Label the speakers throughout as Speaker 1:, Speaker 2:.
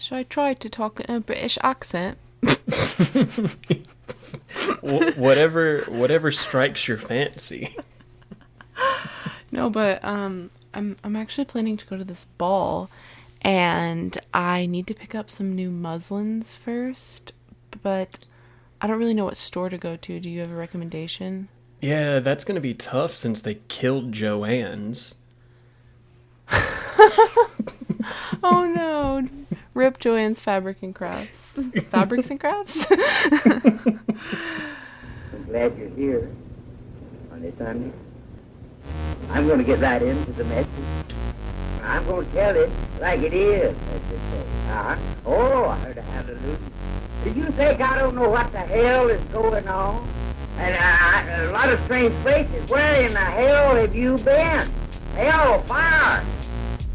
Speaker 1: Should I try to talk in a British accent?
Speaker 2: Whatever strikes your fancy.
Speaker 1: No, but I'm actually planning to go to this ball, and I need to pick up some new muslins first, but I don't really know what store to go to. Do you have a recommendation?
Speaker 2: Yeah, that's gonna be tough since they killed Joanne's.
Speaker 1: Oh no. Rip Joanne's Fabric and Crafts. Fabrics and Crafts?
Speaker 3: I'm glad you're here on this Sunday. I'm going to get right into the message. I'm going to tell it like it is, as they say. Oh, I heard a hallelujah. Did you think I don't know what the hell is going on? And a lot of strange places. Where in the hell have you been? Hell, fire!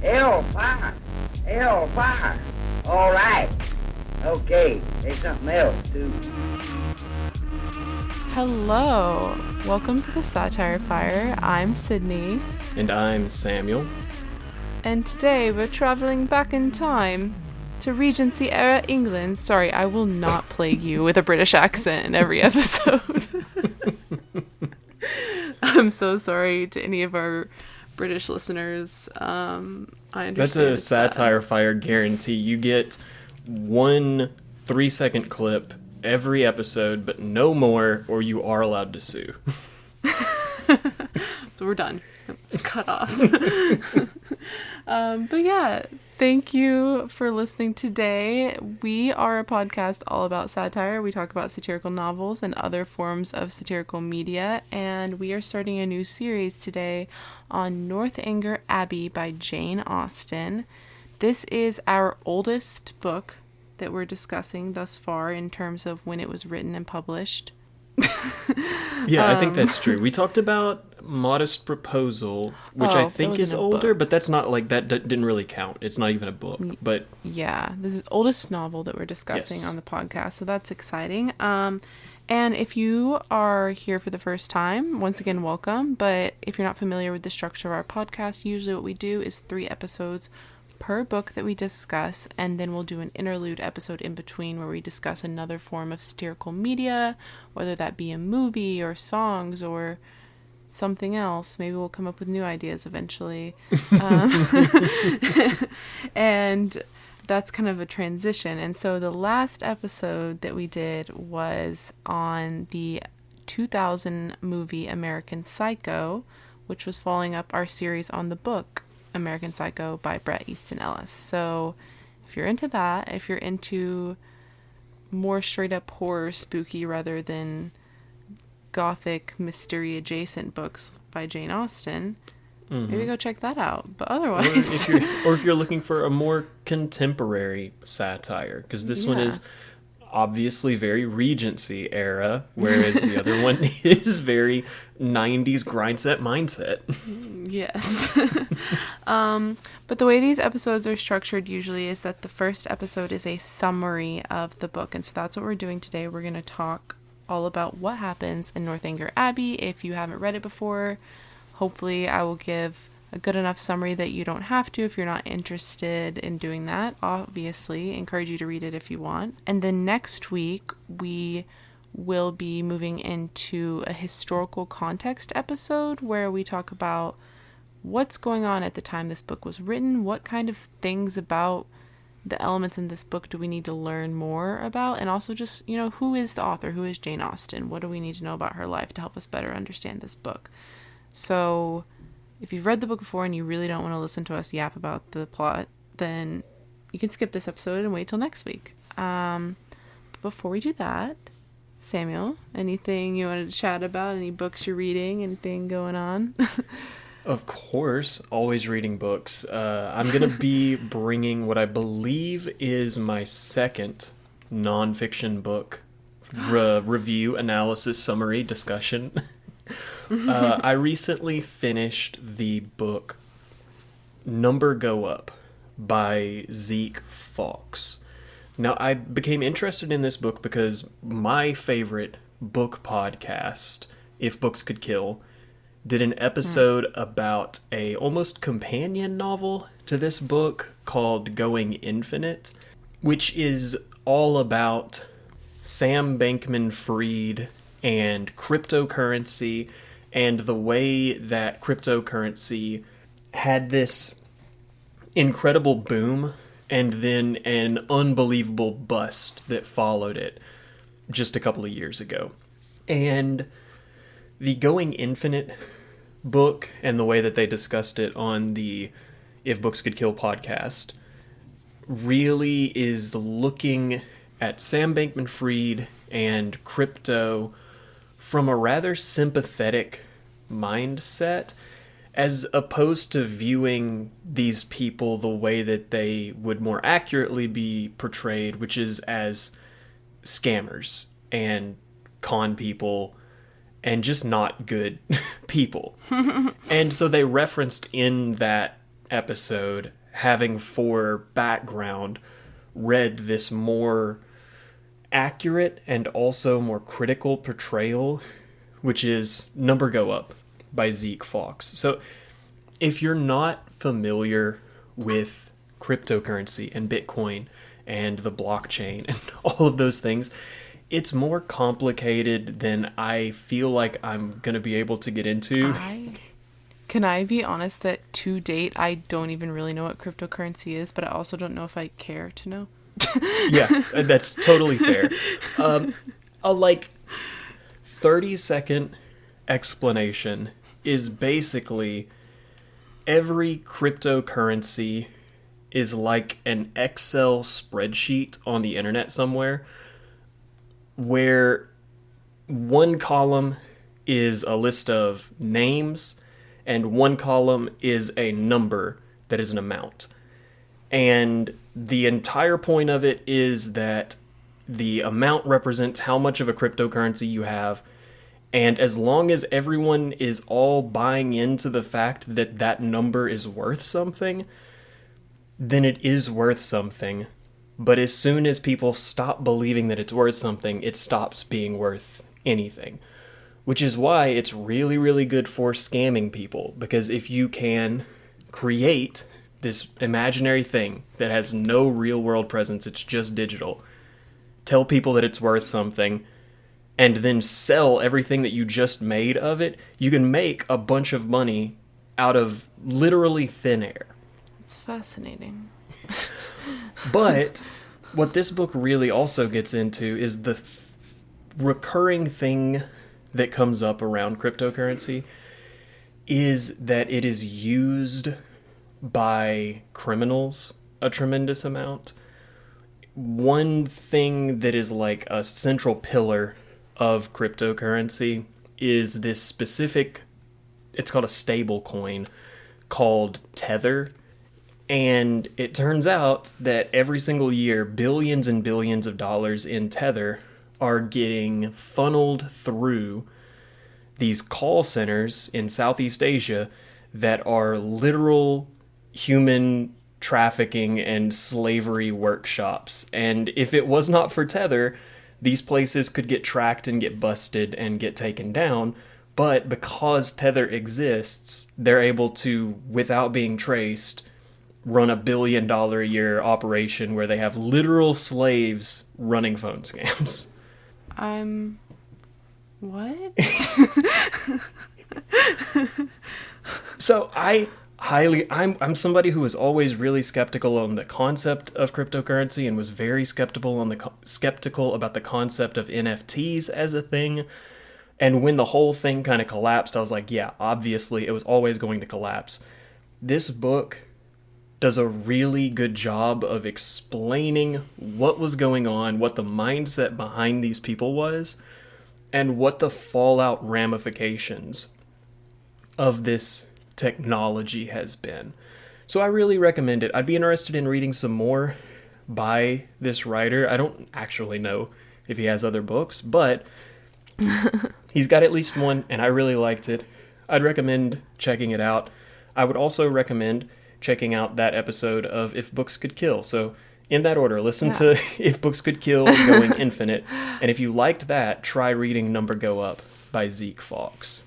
Speaker 3: Hell, fire! Hell, fire! All right. Okay, there's something else, too.
Speaker 1: Hello. Welcome to the Satire Fire. I'm Sydney.
Speaker 2: And I'm Samuel.
Speaker 1: And today we're traveling back in time to Regency era England. Sorry, I will not plague you with a British accent in every episode. I'm so sorry to any of our British listeners. I understand.
Speaker 2: That's a Satire Fire guarantee. You get 1 3-second clip every episode, but no more, or you are allowed to sue.
Speaker 1: So we're done. It's cut off. But yeah, thank you for listening today. We are a podcast all about satire. We talk about satirical novels and other forms of satirical media, and we are starting a new series today on Northanger Abbey by Jane Austen. This is our oldest book that we're discussing thus far in terms of when it was written and published.
Speaker 2: Yeah, I think that's true. We talked about Modest Proposal, which I think is older, but that's not like that didn't really count. It's not even a book. But
Speaker 1: yeah, this is the oldest novel that we're discussing on the podcast, so that's exciting. And if you are here for the first time, once again, welcome. But if you're not familiar with the structure of our podcast, usually what we do is 3 episodes per book that we discuss, and then we'll do an interlude episode in between where we discuss another form of satirical media, whether that be a movie or songs or something else. Maybe we'll come up with new ideas eventually. And that's kind of a transition. And so the last episode that we did was on the 2000 movie American Psycho, which was following up our series on the book American Psycho by Bret Easton Ellis. So if you're into that, if you're into more straight up horror spooky rather than gothic mystery adjacent books by Jane Austen, maybe go check that out. But otherwise,
Speaker 2: or if you're looking for a more contemporary satire, because this one is obviously very Regency era, whereas the other one is very 90s grindset mindset.
Speaker 1: Yes. But the way these episodes are structured usually is that the first episode is a summary of the book, and so that's what we're doing today. We're going to talk all about what happens in Northanger Abbey. If you haven't read it before, hopefully I will give a good enough summary that you don't have to if you're not interested in doing that. Obviously, encourage you to read it if you want. And then next week, we will be moving into a historical context episode where we talk about what's going on at the time this book was written, what kind of things about the elements in this book do we need to learn more about, and also just, who is the author, who is Jane Austen, what do we need to know about her life to help us better understand this book. So if you've read the book before and you really don't want to listen to us yap about the plot, then you can skip this episode and wait till next week. But before we do that, Samuel, anything you wanted to chat about? Any books you're reading? Anything going on?
Speaker 2: Of course, always reading books. I'm going to be bringing what I believe is my second nonfiction book review, analysis, summary, discussion. I recently finished the book Number Go Up by Zeke, Faux. Now, I became interested in this book because my favorite book podcast, If Books Could Kill, did an episode about a almost companion novel to this book called Going Infinite, which is all about Sam Bankman-Fried and cryptocurrency and the way that cryptocurrency had this incredible boom and then an unbelievable bust that followed it just a couple of years ago. And the Going Infinite book and the way that they discussed it on the If Books Could Kill podcast really is looking at Sam Bankman-Fried and crypto from a rather sympathetic mindset, as opposed to viewing these people the way that they would more accurately be portrayed, which is as scammers and con people and just not good people. And so they referenced in that episode having for background read this more accurate and also more critical portrayal, which is Number Go Up by Zeke Faux. So if you're not familiar with cryptocurrency and Bitcoin and the blockchain and all of those things, it's more complicated than I feel like I'm going to be able to get into.
Speaker 1: Can I be honest that to date, I don't even really know what cryptocurrency is, but I also don't know if I care to know.
Speaker 2: Yeah, that's totally fair. A 30-second explanation is basically every cryptocurrency is like an Excel spreadsheet on the internet somewhere, where one column is a list of names and one column is a number that is an amount. And the entire point of it is that the amount represents how much of a cryptocurrency you have. And as long as everyone is all buying into the fact that that number is worth something, then it is worth something. But as soon as people stop believing that it's worth something, it stops being worth anything. Which is why it's really, really good for scamming people. Because if you can create this imaginary thing that has no real world presence, it's just digital, tell people that it's worth something, and then sell everything that you just made of it, you can make a bunch of money out of literally thin air.
Speaker 1: It's fascinating.
Speaker 2: But what this book really also gets into is the recurring thing that comes up around cryptocurrency is that it is used by criminals a tremendous amount. One thing that is like a central pillar of cryptocurrency is this specific, it's called a stable coin called Tether. And it turns out that every single year, billions and billions of dollars in Tether are getting funneled through these call centers in Southeast Asia that are literal human trafficking and slavery workshops. And if it was not for Tether, these places could get tracked and get busted and get taken down. But because Tether exists, they're able to, without being traced, run $1 billion a year operation where they have literal slaves running phone scams.
Speaker 1: What?
Speaker 2: So I'm somebody who was always really skeptical on the concept of cryptocurrency and was very skeptical about the concept of NFTs as a thing. And when the whole thing kind of collapsed, I was like, yeah, obviously it was always going to collapse. This book does a really good job of explaining what was going on, what the mindset behind these people was, and what the fallout ramifications of this technology has been. So I really recommend it. I'd be interested in reading some more by this writer. I don't actually know if he has other books, but he's got at least one, and I really liked it. I'd recommend checking it out. I would also recommend checking out that episode of If Books Could Kill. So in that order, listen to If Books Could Kill, Going Infinite. And if you liked that, try reading Number Go Up by Zeke Faux.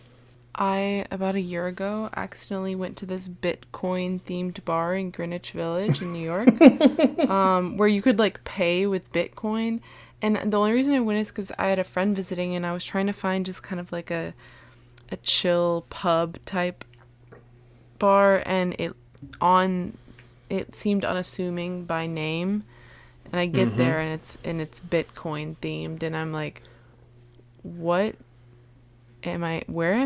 Speaker 1: I, about a year ago, accidentally went to this Bitcoin themed bar in Greenwich Village in New York, where you could like pay with Bitcoin. And the only reason I went is because I had a friend visiting and I was trying to find just kind of like a chill pub type bar, and it seemed unassuming by name. And I get there and it's Bitcoin themed, and I'm like, where am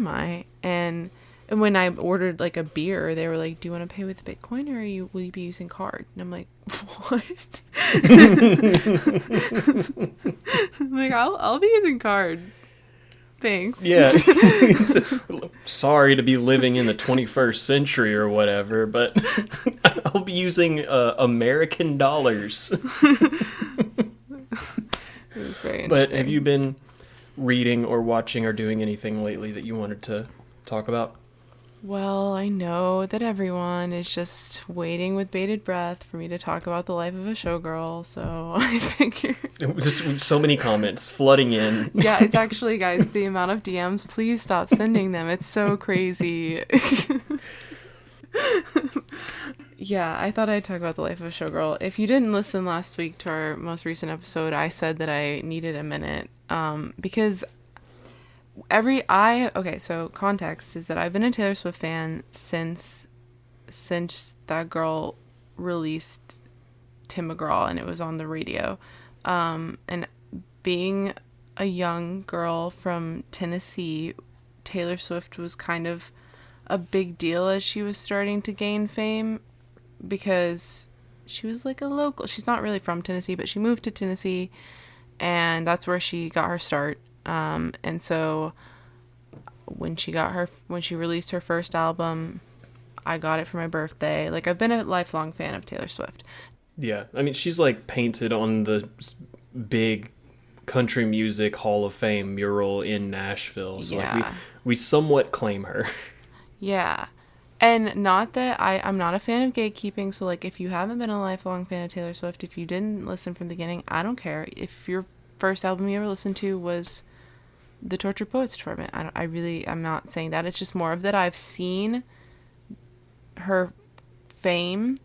Speaker 1: I? And when I ordered like a beer, they were like, do you want to pay with Bitcoin or will you be using card? And I'm like, what? I'm like, I'll be using card. Thanks.
Speaker 2: Yeah. Sorry to be living in the 21st century or whatever, but I'll be using American dollars.
Speaker 1: It was very interesting.
Speaker 2: But have you been reading or watching or doing anything lately that you wanted to talk about?
Speaker 1: Well, I know that everyone is just waiting with bated breath for me to talk about the life of a showgirl, so I figured...
Speaker 2: Just so many comments flooding in.
Speaker 1: Yeah, it's actually, guys, the amount of DMs, please stop sending them. It's so crazy. Yeah, I thought I'd talk about the life of a showgirl. If you didn't listen last week to our most recent episode, I said that I needed a minute, because... Okay, so context is that I've been a Taylor Swift fan since that girl released Tim McGraw and it was on the radio. And being a young girl from Tennessee, Taylor Swift was kind of a big deal as she was starting to gain fame, because she was like a local. She's not really from Tennessee, but she moved to Tennessee, and that's where she got her start. And so when she released her first album, I got it for my birthday. Like, I've been a lifelong fan of Taylor Swift.
Speaker 2: Yeah, I mean, she's like painted on the big country music Hall of Fame mural in Nashville. So
Speaker 1: yeah.
Speaker 2: Like we somewhat claim her. Yeah.
Speaker 1: And not that I'm not a fan of gatekeeping. So like, if you haven't been a lifelong fan of Taylor Swift, if you didn't listen from the beginning, I don't care. If your first album you ever listened to was the Tortured Poets Department, I'm not saying that. It's just more of that I've seen her fame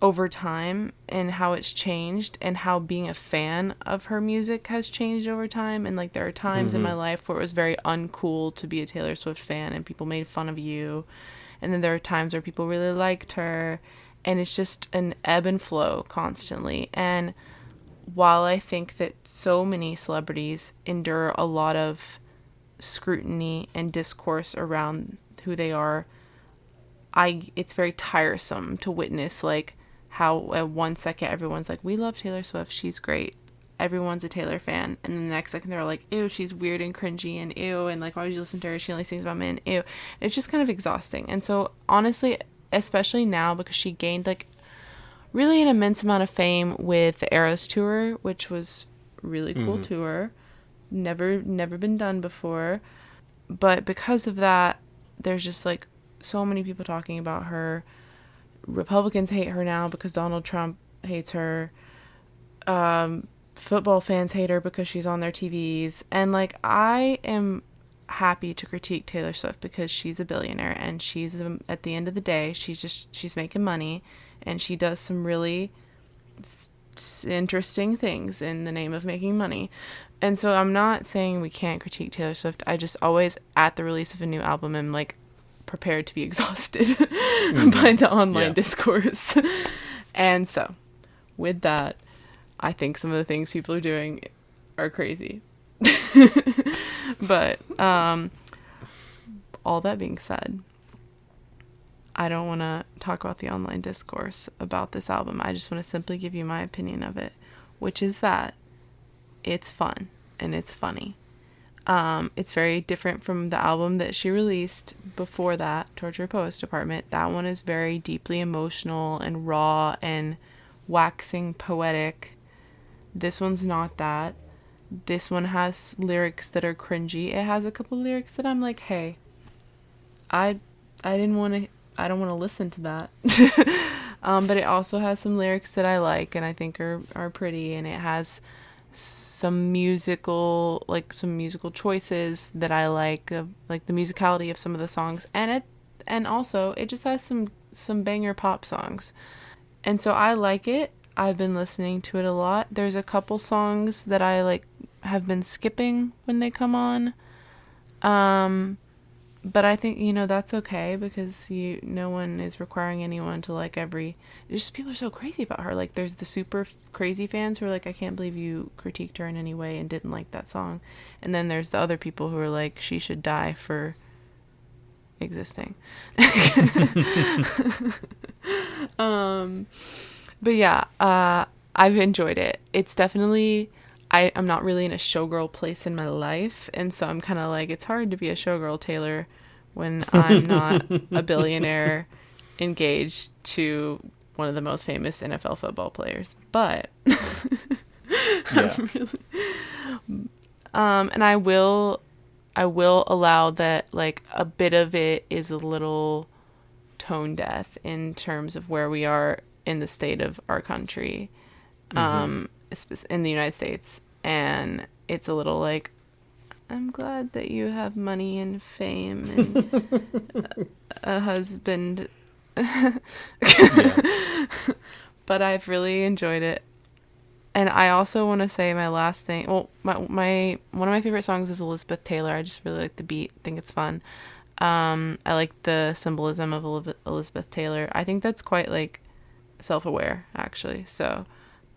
Speaker 1: over time and how it's changed, and how being a fan of her music has changed over time. And like, there are times in my life where it was very uncool to be a Taylor Swift fan and people made fun of you, and then there are times where people really liked her, and it's just an ebb and flow constantly. And while I think that so many celebrities endure a lot of scrutiny and discourse around who they are, it's very tiresome to witness like how at 1 second everyone's like, we love Taylor Swift, she's great, everyone's a Taylor fan, and then the next second they're like, ew, she's weird and cringy, and ew, and like, why would you listen to her, she only sings about men, ew. It's just kind of exhausting. And so honestly, especially now, because she gained like really an immense amount of fame with the Eras tour, which was really cool tour, never been done before, but because of that, there's just like so many people talking about her. Republicans hate her now because Donald Trump hates her. Football fans hate her because she's on their TVs, and like, I am happy to critique Taylor Swift because she's a billionaire, and she's, at the end of the day, she's making money, and she does some really interesting things in the name of making money. And so I'm not saying we can't critique Taylor Swift. I just always, at the release of a new album, am like prepared to be exhausted by the online discourse. And so with that, I think some of the things people are doing are crazy. But all that being said, I don't want to talk about the online discourse about this album. I just want to simply give you my opinion of it, which is that it's fun and it's funny. It's very different from the album that she released before that, Tortured Poets Department. That one is very deeply emotional and raw and waxing poetic. This one's not that. This one has lyrics that are cringy. It has a couple lyrics that I'm like, hey, I don't want to listen to that. But it also has some lyrics that I like and I think are pretty, and it has some musical choices that I like the musicality of some of the songs, and also it just has some banger pop songs. And so I like it. I've been listening to it a lot. There's a couple songs that I have been skipping when they come on. But I think, that's okay, because no one is requiring anyone to like just people are so crazy about her. Like, there's the super crazy fans who are like, I can't believe you critiqued her in any way and didn't like that song. And then there's the other people who are like, she should die for existing. But yeah, I've enjoyed it. It's definitely, I'm not really in a showgirl place in my life, and so I'm kind of like, it's hard to be a showgirl Taylor when I'm not a billionaire engaged to one of the most famous NFL football players. But
Speaker 2: Yeah.
Speaker 1: And I will allow that, like, a bit of it is a little tone deaf in terms of where we are in the state of our country, in the United States. And it's a little like, I'm glad that you have money and fame and a husband. But I've really enjoyed it. And I also want to say my last thing. Well, one of my favorite songs is Elizabeth Taylor. I just really like the beat. I think it's fun. I like the symbolism of Elizabeth Taylor. I think that's quite, like, self-aware, actually. So,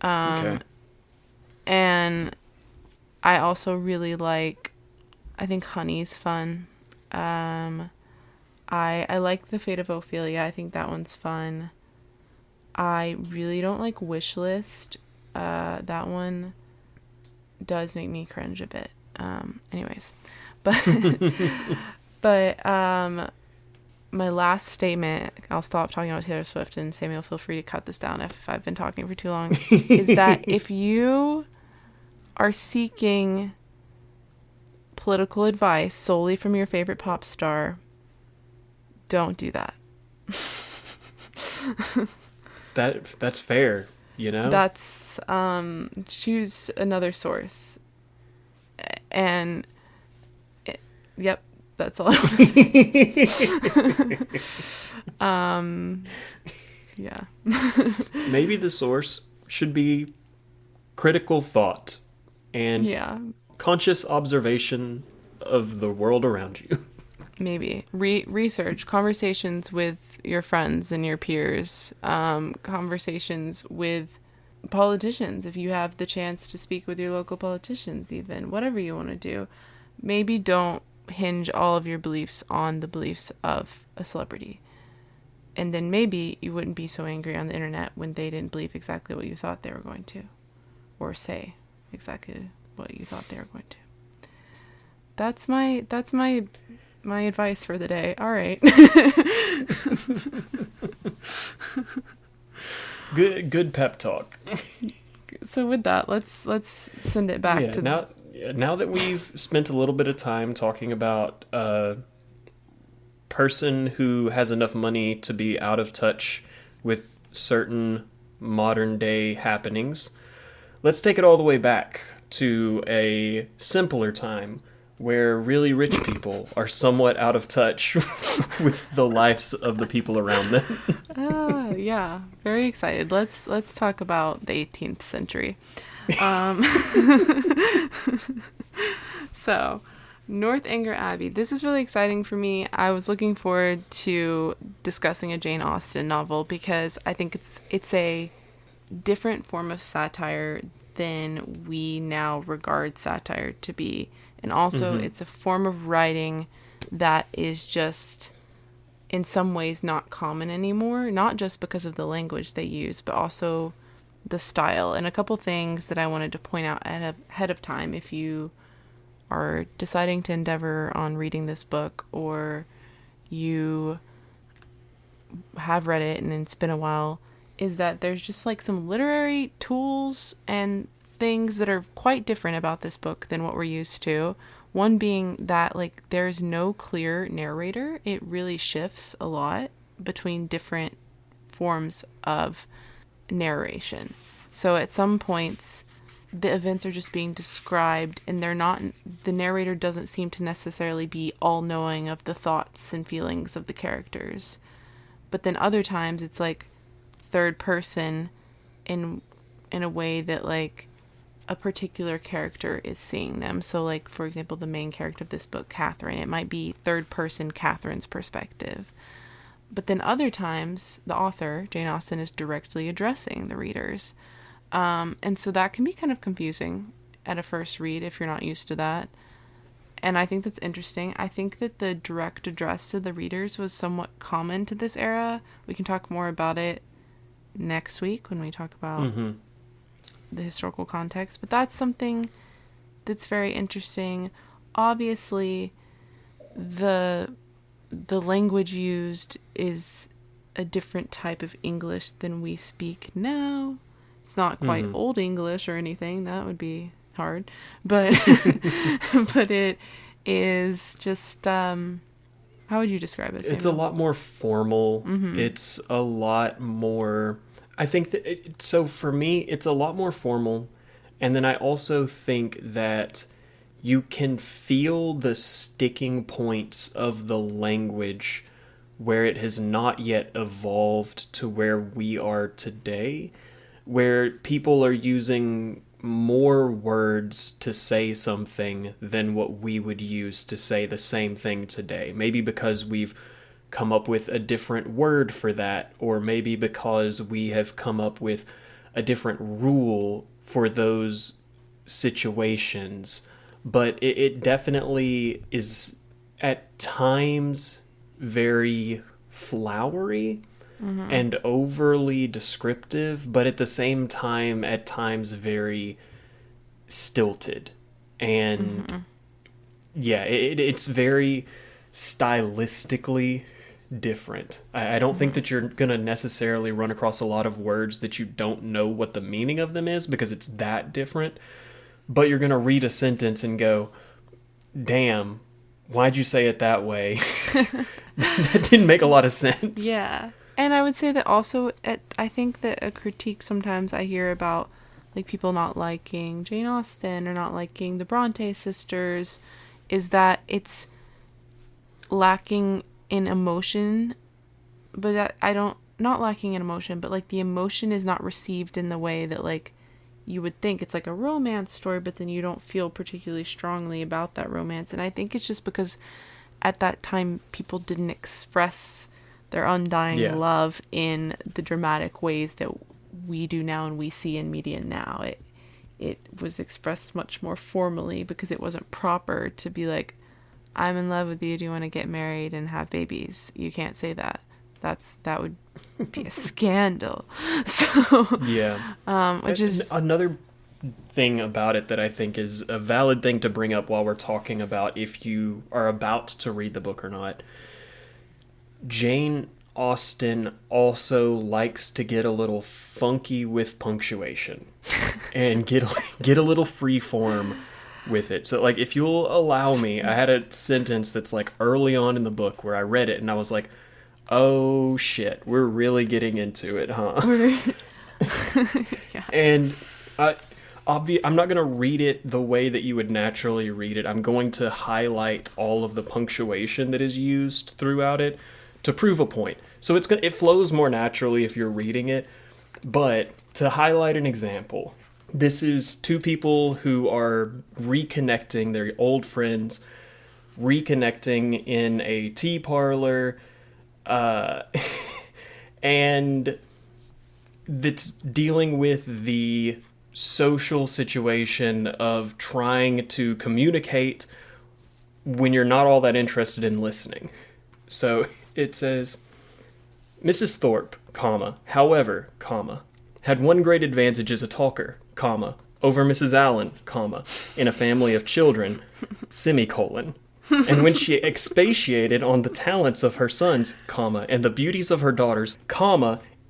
Speaker 2: Okay.
Speaker 1: And I also really like, I think Honey's fun. I like The Fate of Ophelia. I think that one's fun. I really don't like Wishlist. That one does make me cringe a bit. Anyways, but my last statement, I'll stop talking about Taylor Swift, and Samuel, feel free to cut this down if I've been talking for too long, is that if you are seeking political advice solely from your favorite pop star, don't do that.
Speaker 2: That's fair,
Speaker 1: That's choose another source. And yep, that's all I want to say. Yeah.
Speaker 2: Maybe the source should be critical thought and conscious observation of the world around you.
Speaker 1: Maybe research, conversations with your friends and your peers, conversations with politicians, if you have the chance to speak with your local politicians, even whatever you want to do. Maybe don't hinge all of your beliefs on the beliefs of a celebrity, and then maybe you wouldn't be so angry on the internet when they didn't believe exactly what you thought they were going to, or say exactly what you thought they were going to. That's my advice for the day. All right.
Speaker 2: Good pep talk.
Speaker 1: So with that, let's send it back to
Speaker 2: now that we've spent a little bit of time talking about a person who has enough money to be out of touch with certain modern day happenings, let's take it all the way back to a simpler time where really rich people are somewhat out of touch with the lives of the people around them.
Speaker 1: Yeah, very excited. Let's talk about the 18th century. So, Northanger Abbey. This is really exciting for me. I was looking forward to discussing a Jane Austen novel because I think it's a different form of satire than we now regard satire to be. And also, it's a form of writing that is just, in some ways, not common anymore. Not just because of the language they use, but also the style. And a couple things that I wanted to point out ahead of time, if you are deciding to endeavor on reading this book, or you have read it and it's been a while, is that there's just like some literary tools and things that are quite different about this book than what we're used to. One being that, like, there's no clear narrator. It really shifts a lot between different forms of narration. So at some points the events are just being described, and the narrator doesn't seem to necessarily be all-knowing of the thoughts and feelings of the characters. But then other times it's like third person in a way that like a particular character is seeing them. So like, for example, the main character of this book, Catherine, it might be third person Catherine's perspective. But then other times the author, Jane Austen, is directly addressing the readers. And so that can be kind of confusing at a first read if you're not used to that. And I think that's interesting. I think that the direct address to the readers was somewhat common to this era. We can talk more about it next week when we talk about the historical context. But that's something that's very interesting. Obviously, the language used is a different type of English than we speak now. It's not quite Old English or anything. That would be hard. But but it is just how would you describe it, Samuel?
Speaker 2: It's a lot more formal. It's a lot more, I think that so for me it's a lot more formal. And then I also think that you can feel the sticking points of the language where it has not yet evolved to where we are today, where people are using more words to say something than what we would use to say the same thing today. Maybe because we've come up with a different word for that, or maybe because we have come up with a different rule for those situations. But it definitely is at times very flowery and overly descriptive, but at the same time, at times very stilted. And yeah, it's very stylistically different. I don't think that you're going to necessarily run across a lot of words that you don't know what the meaning of them is because it's that different. But you're going to read a sentence and go, damn, why'd you say it that way? That didn't make a lot of sense.
Speaker 1: Yeah. And I would say that also, I think that a critique sometimes I hear about, like, people not liking Jane Austen or not liking the Bronte sisters, is that it's lacking in emotion. But not lacking in emotion, but, like, the emotion is not received in the way that, like, you would think. It's like a romance story, but then you don't feel particularly strongly about that romance. And I think it's just because at that time people didn't express their undying love in the dramatic ways that we do now and we see in media now. It was expressed much more formally because it wasn't proper to be like, I'm in love with you, do you want to get married and have babies? You can't say that. That would be a scandal. So
Speaker 2: yeah,
Speaker 1: which is
Speaker 2: another thing about it that I think is a valid thing to bring up while we're talking about if you are about to read the book or not. Jane Austen also likes to get a little funky with punctuation and get a little free form with it. So, like, if you'll allow me, I had a sentence that's like early on in the book where I read it and I was like, oh shit, we're really getting into it, huh?
Speaker 1: Yeah.
Speaker 2: And I'm not going to read it the way that you would naturally read it. I'm going to highlight all of the punctuation that is used throughout it to prove a point. So it flows more naturally if you're reading it. But to highlight an example, this is two people who are reconnecting, their old friends, reconnecting in a tea parlor, and that's dealing with the social situation of trying to communicate when you're not all that interested in listening. So it says, Mrs. Thorpe, however, had one great advantage as a talker, over Mrs. Allen, in a family of children, semicolon. And when she expatiated on the talents of her sons, and the beauties of her daughters,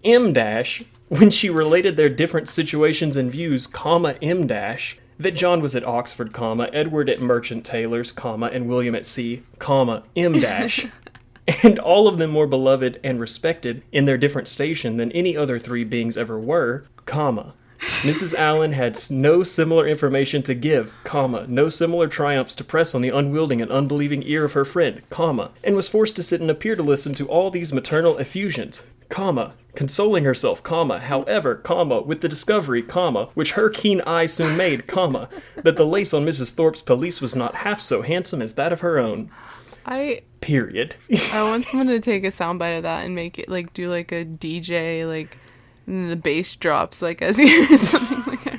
Speaker 2: M dash, when she related their different situations and views, M dash, that John was at Oxford, Edward at Merchant Taylor's, and William at sea, M dash, and all of them more beloved and respected in their different station than any other three beings ever were, Mrs. Allen had no similar information to give, comma, no similar triumphs to press on the unwielding and unbelieving ear of her friend, comma, and was forced to sit and appear to listen to all these maternal effusions, comma, consoling herself, comma, however, comma, with the discovery, comma, which her keen eye soon made, comma, that the lace on Mrs. Thorpe's pelisse was not half so handsome as that of her own. Period.
Speaker 1: I want someone to take a soundbite of that and make it like do like a DJ like and the bass drops like as you hear something like I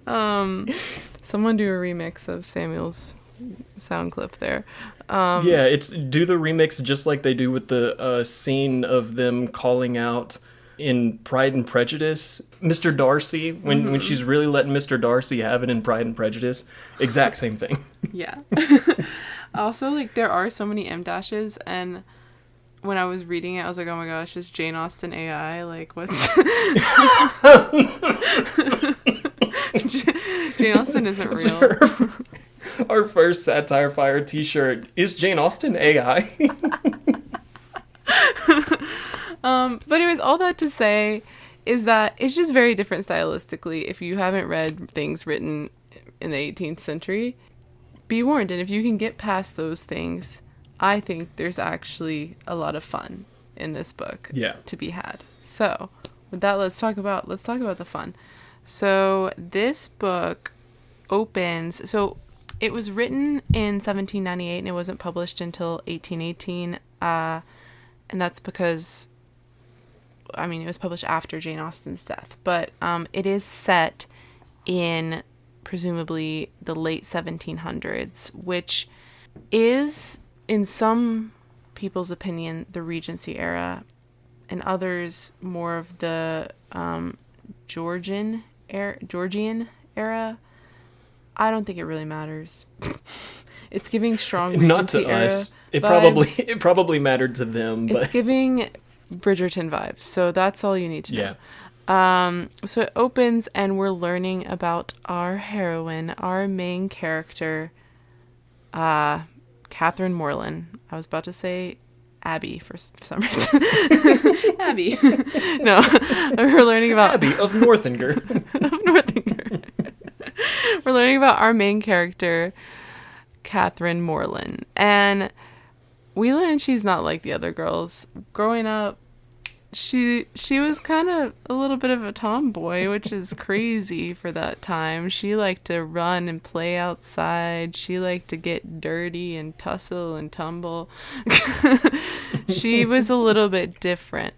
Speaker 1: really someone do a remix of Samuel's sound clip there.
Speaker 2: Yeah, do the remix just like they do with the scene of them calling out in Pride and Prejudice Mr. Darcy when she's really letting Mr. Darcy have it in Pride and Prejudice. Exact same thing.
Speaker 1: Yeah. Also, like, there are so many M dashes, and when I was reading it, I was like, oh my gosh, is Jane Austen AI? Like, what's... Jane Austen isn't real.
Speaker 2: Our first Satire Fire t-shirt, is Jane Austen AI?
Speaker 1: But anyways, all that to say is that it's just very different stylistically. If you haven't read things written in the 18th century, be warned. And if you can get past those things, I think there's actually a lot of fun in this book to be had. So with that, let's talk about the fun. So this book opens, so it was written in 1798 and it wasn't published until 1818. And that's because, I mean, it was published after Jane Austen's death, but it is set in presumably the late 1700s, which is, in some people's opinion, the Regency era, and others more of the Georgian era. I don't think it really matters. It's giving strong Regency
Speaker 2: Not to
Speaker 1: era
Speaker 2: us.
Speaker 1: vibes.
Speaker 2: It probably mattered to them, but
Speaker 1: it's giving Bridgerton vibes. So that's all you need to know. So it opens and we're learning about our heroine, our main character, Catherine Morland. I was about to say Abby for some reason. Abby. No, we're learning about
Speaker 2: Abbey of Northanger.
Speaker 1: We're learning about our main character, Catherine Morland, and we learn she's not like the other girls. Growing up, she was kind of a little bit of a tomboy, which is crazy for that time. She liked to run and play outside. She liked to get dirty and tussle and tumble. She was a little bit different.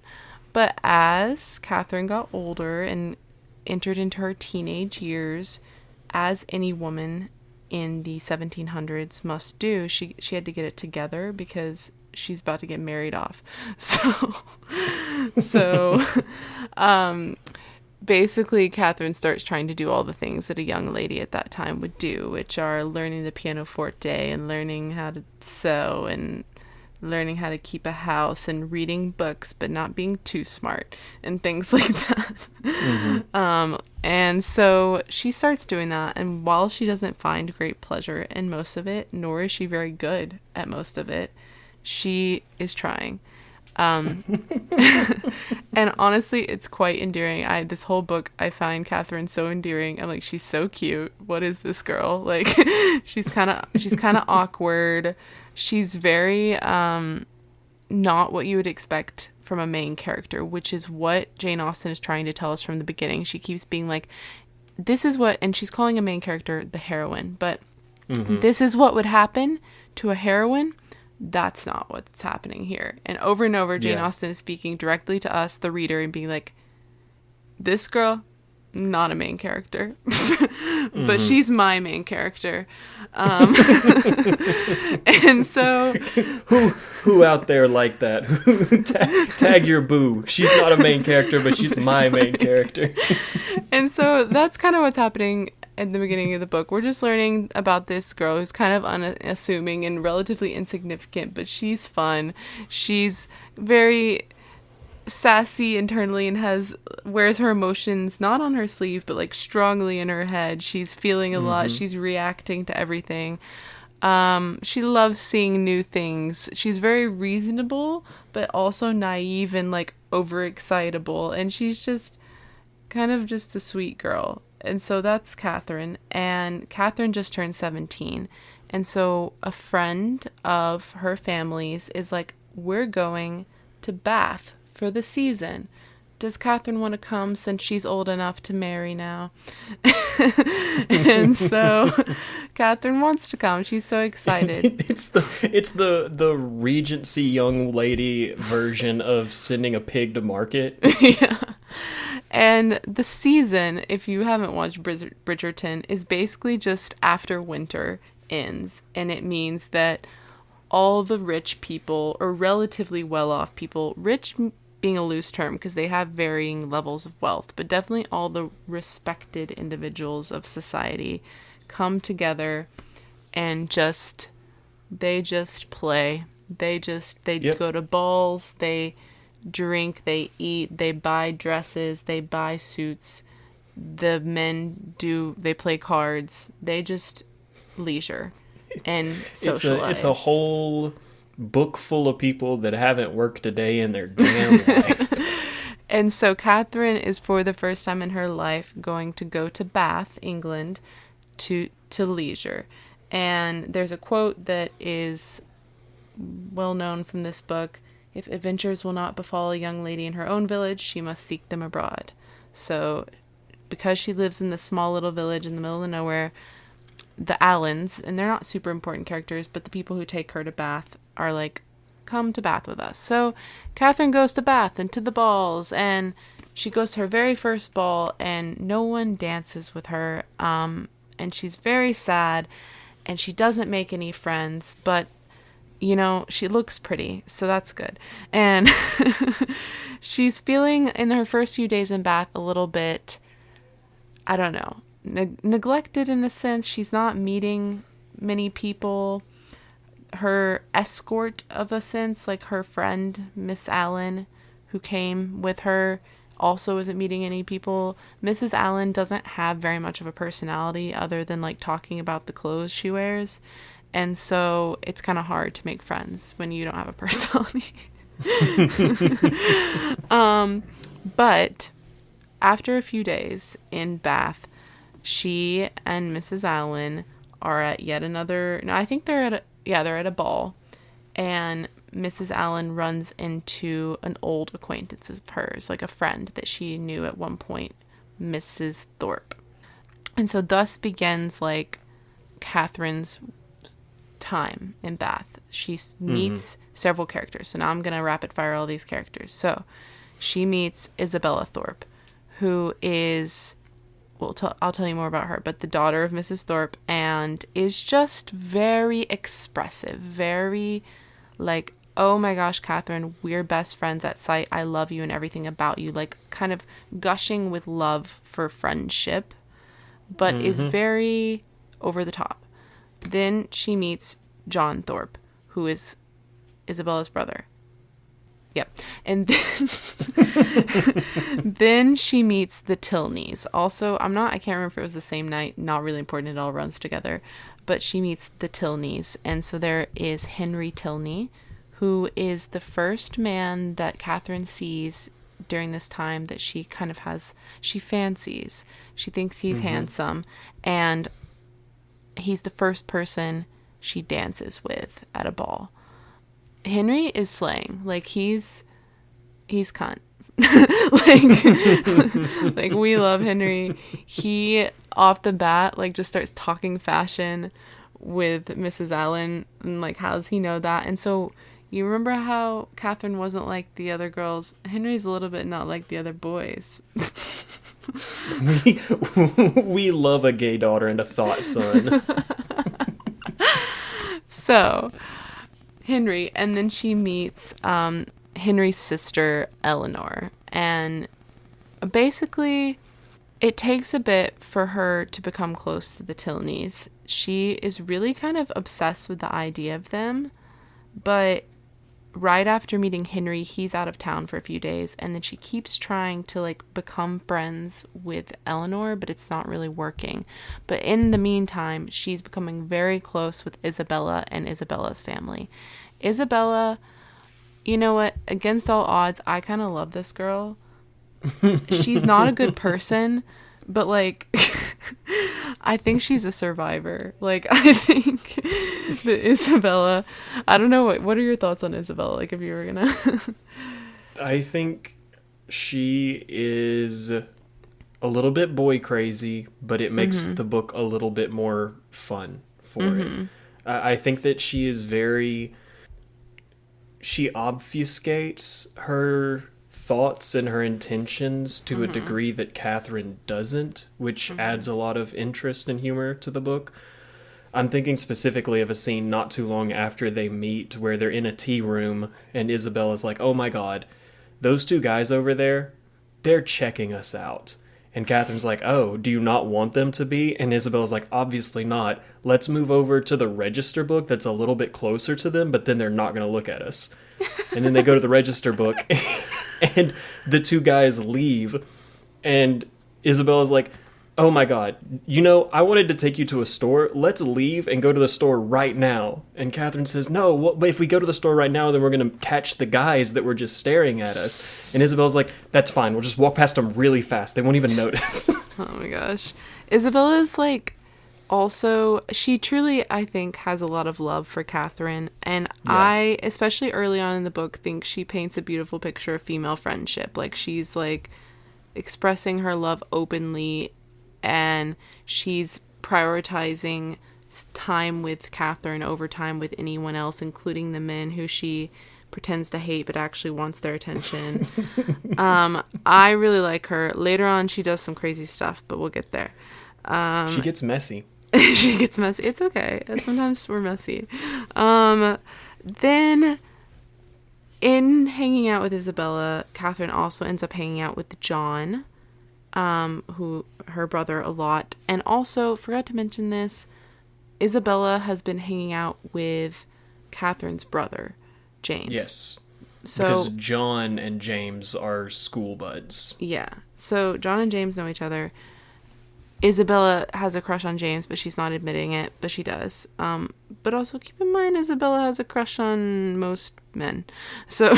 Speaker 1: But as Catherine got older and entered into her teenage years, as any woman in the 1700s must do, she had to get it together because she's about to get married off. So basically Catherine starts trying to do all the things that a young lady at that time would do, which are learning the pianoforte and learning how to sew and learning how to keep a house and reading books but not being too smart and things like that. And so she starts doing that, and while she doesn't find great pleasure in most of it, nor is she very good at most of it, she is trying. And honestly, it's quite endearing. This whole book, I find Catherine so endearing. I'm like, she's so cute. What is this girl? Like, she's kind of awkward. She's very not what you would expect from a main character, which is what Jane Austen is trying to tell us from the beginning. She keeps being like, this is what, and she's calling a main character the heroine, but this is what would happen to a heroine. That's not what's happening here. And over, Jane Austen is speaking directly to us, the reader, and being like, this girl, not a main character, but she's my main character. And so
Speaker 2: who out there like that? Tag your boo. She's not a main character, but she's my main character.
Speaker 1: And so that's kind of what's happening at the beginning of the book. We're just learning about this girl who's kind of unassuming and relatively insignificant, but she's fun. She's very sassy internally and wears her emotions not on her sleeve but like strongly in her head. She's feeling a lot. She's reacting to everything. She loves seeing new things. She's very reasonable but also naive and like overexcitable, and she's just kind of just a sweet girl. And so that's Catherine. And Catherine just turned 17. And so a friend of her family's is like, we're going to Bath for the season. Does Catherine want to come since she's old enough to marry now? And so Catherine wants to come. She's so excited.
Speaker 2: It's the Regency young lady version of sending a pig to market.
Speaker 1: Yeah. And the season, if you haven't watched Bridgerton, is basically just after winter ends. And it means that all the rich people, or relatively well-off people, rich being a loose term because they have varying levels of wealth, but definitely all the respected individuals of society come together and they just play. They go to balls, they drink, they eat, they buy dresses, they buy suits. The men they play cards. They just leisure and socialize.
Speaker 2: It's a whole book full of people that haven't worked a day in their damn life.
Speaker 1: And so Catherine is, for the first time in her life, going to go to Bath, England, to leisure. And there's a quote that is well known from this book: "If adventures will not befall a young lady in her own village, she must seek them abroad." So because she lives in this small little village in the middle of nowhere, the Allens, and they're not super important characters, but the people who take her to Bath are like, come to Bath with us. So Catherine goes to Bath and to the balls, and she goes to her very first ball, and no one dances with her, and she's very sad, and she doesn't make any friends, but you know, she looks pretty, so that's good. And she's feeling, in her first few days in Bath, a little bit, I don't know, neglected in a sense. She's not meeting many people. Her escort, of a sense, like her friend Miss Allen, who came with her, also isn't meeting any people. Mrs. Allen doesn't have very much of a personality other than like talking about the clothes she wears, and so it's kind of hard to make friends when you don't have a personality. But after a few days in Bath, she and Mrs. Allen are at yet another, no, I think they're at a ball, and Mrs. Allen runs into an old acquaintance of hers, like a friend that she knew at one point, Mrs. Thorpe. And so thus begins like Catherine's time in Bath. She meets several characters. So now I'm going to rapid fire all these characters. So she meets Isabella Thorpe, who is, well, I'll tell you more about her, but the daughter of Mrs. Thorpe, and is just very expressive, very like, oh my gosh, Catherine, we're best friends at sight. I love you and everything about you. Like kind of gushing with love for friendship, but is very over the top. Then she meets John Thorpe, who is Isabella's brother. Yep. And then she meets the Tilneys. Also, I can't remember if it was the same night, not really important, it all runs together, but she meets the Tilneys. And so there is Henry Tilney, who is the first man that Catherine sees during this time that she kind of she fancies. She thinks he's handsome, and he's the first person she dances with at a ball. Henry is slaying. Like he's cunt. like we love Henry. He off the bat like just starts talking fashion with Mrs. Allen, and like how does he know that? And so you remember how Catherine wasn't like the other girls? Henry's a little bit not like the other boys.
Speaker 2: we love a gay daughter and a thought son.
Speaker 1: So Henry, and then she meets Henry's sister Eleanor, and basically it takes a bit for her to become close to the Tilneys. She is really kind of obsessed with the idea of them, but right after meeting Henry, he's out of town for a few days, and then she keeps trying to like become friends with Eleanor, but it's not really working. But in the meantime, she's becoming very close with Isabella and Isabella's family. Isabella, you know what? Against all odds, I kind of love this girl. she's not a good person, but like I think she's a survivor. Like I think that Isabella, I don't know what are your thoughts on Isabella? Like if you were gonna
Speaker 2: I think she is a little bit boy crazy, but it makes the book a little bit more fun for it. I think that she obfuscates her thoughts and her intentions to a degree that Catherine doesn't, which adds a lot of interest and humor to the book. I'm thinking specifically of a scene not too long after they meet where they're in a tea room and Isabella's like, oh my god, those two guys over there, they're checking us out. And Catherine's like, oh, do you not want them to be? And Isabella's like, obviously not. Let's move over to the register book that's a little bit closer to them, but then they're not going to look at us. And then they go to the register book, and the two guys leave. And Isabella's like, oh my god, I wanted to take you to a store. Let's leave and go to the store right now. And Catherine says, no, if we go to the store right now, then we're going to catch the guys that were just staring at us. And Isabella's like, that's fine. We'll just walk past them really fast. They won't even notice.
Speaker 1: Oh my gosh. Isabella's like, also, she truly, I think, has a lot of love for Catherine. And yeah. I, especially early on in the book, think she paints a beautiful picture of female friendship. Like, she's like expressing her love openly, and she's prioritizing time with Catherine over time with anyone else, including the men who she pretends to hate but actually wants their attention. I really like her. Later on, she does some crazy stuff, but we'll get there.
Speaker 2: She gets messy.
Speaker 1: She gets messy. It's okay. Sometimes we're messy. Then, in hanging out with Isabella, Catherine also ends up hanging out with John, who her brother, a lot. And also, forgot to mention this, Isabella has been hanging out with Catherine's brother, James.
Speaker 2: Yes.
Speaker 1: So,
Speaker 2: because John and James are school buds.
Speaker 1: Yeah. So John and James know each other. Isabella has a crush on James, but she's not admitting it, but she does. But also keep in mind, Isabella has a crush on most men. So,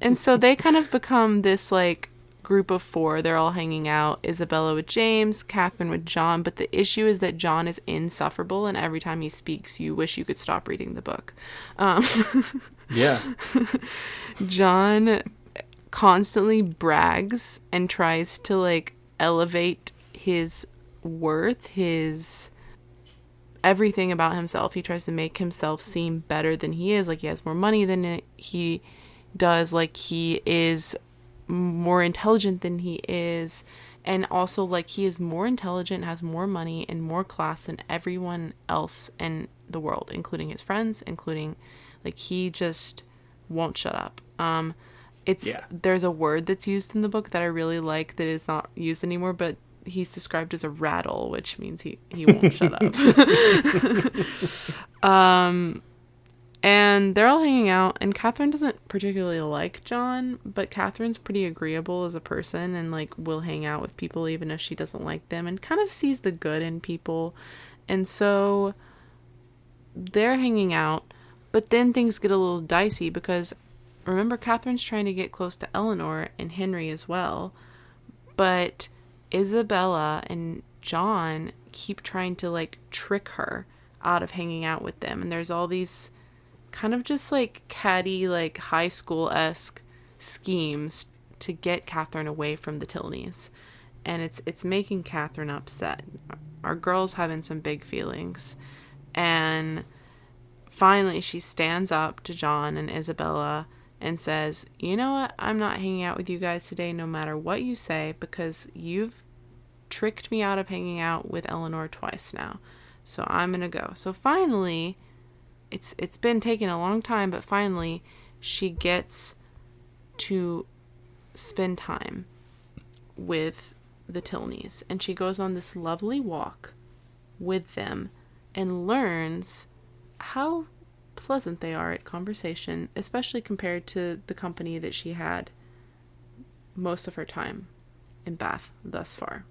Speaker 1: and so they kind of become this like group of four. They're all hanging out. Isabella with James, Catherine with John. But the issue is that John is insufferable, and every time he speaks, you wish you could stop reading the book.
Speaker 2: Yeah.
Speaker 1: John constantly brags and tries to like elevate his worth, his everything about himself. He tries to make himself seem better than he is, like he has more money than he does, like he is more intelligent than he is, and also like he is more intelligent, has more money and more class than everyone else in the world, including his friends, including like he just won't shut up. There's a word that's used in the book that I really like that is not used anymore, but he's described as a rattle, which means he won't shut up. And they're all hanging out, and Catherine doesn't particularly like John, but Catherine's pretty agreeable as a person and like will hang out with people even if she doesn't like them, and kind of sees the good in people. And so they're hanging out, but then things get a little dicey because remember, Catherine's trying to get close to Eleanor and Henry as well, but Isabella and John keep trying to like trick her out of hanging out with them, and there's all these kind of just like catty, like high school-esque schemes to get Catherine away from the Tilneys, and it's making Catherine upset. Our girl's having some big feelings, and finally she stands up to John and Isabella and says, you know what, I'm not hanging out with you guys today no matter what you say, because you've tricked me out of hanging out with Eleanor twice now, so I'm gonna go. So finally, it's been taking a long time, but finally she gets to spend time with the Tilneys, and she goes on this lovely walk with them and learns how pleasant they are at conversation, especially compared to the company that she had most of her time in Bath thus far.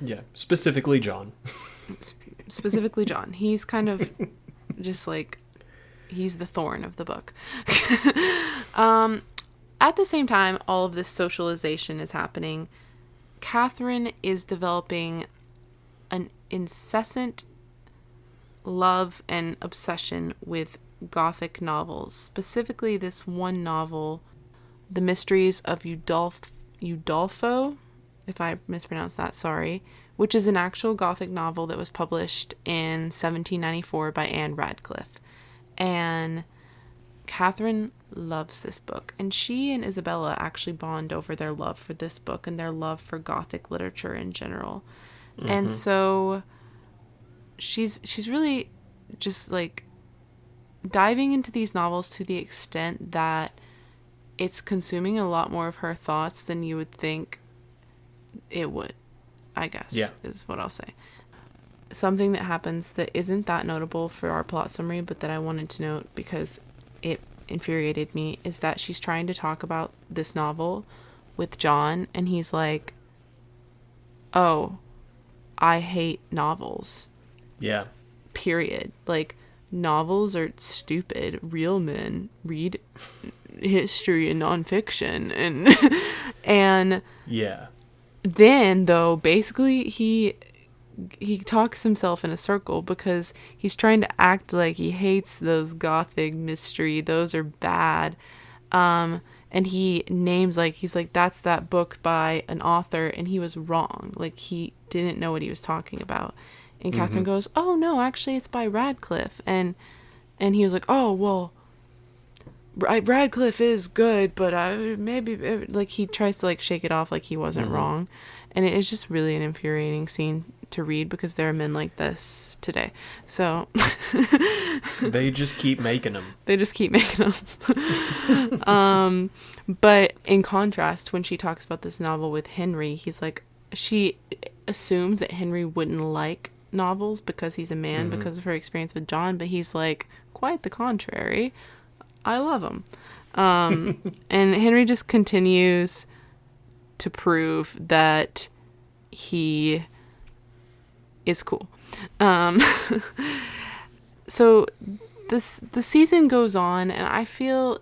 Speaker 2: Yeah, specifically John.
Speaker 1: Specifically John. He's kind of just like, he's the thorn of the book. at the same time all of this socialization is happening, Catherine is developing an incessant love and obsession with Gothic novels, specifically this one novel, The Mysteries of Udolpho, if I mispronounced that, sorry, which is an actual Gothic novel that was published in 1794 by Anne Radcliffe. And Catherine loves this book, and she and Isabella actually bond over their love for this book and their love for Gothic literature in general. Mm-hmm. And so she's really just like diving into these novels to the extent that it's consuming a lot more of her thoughts than you would think it would, I guess, is what I'll say. Something that happens that isn't that notable for our plot summary, but that I wanted to note because it infuriated me, is that she's trying to talk about this novel with John, and he's like, oh, I hate novels. Yeah. Period. Like, novels are stupid. Real men read history and nonfiction. And yeah. Then, though, basically he talks himself in a circle because he's trying to act like he hates those Gothic mystery. Those are bad. And he names, like, he's like, that's that book by an author, and he was wrong. Like, he didn't know what he was talking about. And Catherine goes, oh, no, actually, it's by Radcliffe. And he was like, oh, well, Radcliffe is good, but maybe, like, he tries to, like, shake it off like he wasn't wrong. And it is just really an infuriating scene to read because there are men like this today. So
Speaker 2: they just keep making them.
Speaker 1: But in contrast, when she talks about this novel with Henry, he's like, she assumes that Henry wouldn't like novels because he's a man, because of her experience with John, but he's like, quite the contrary. I love them. And Henry just continues to prove that he is cool. So the season goes on, and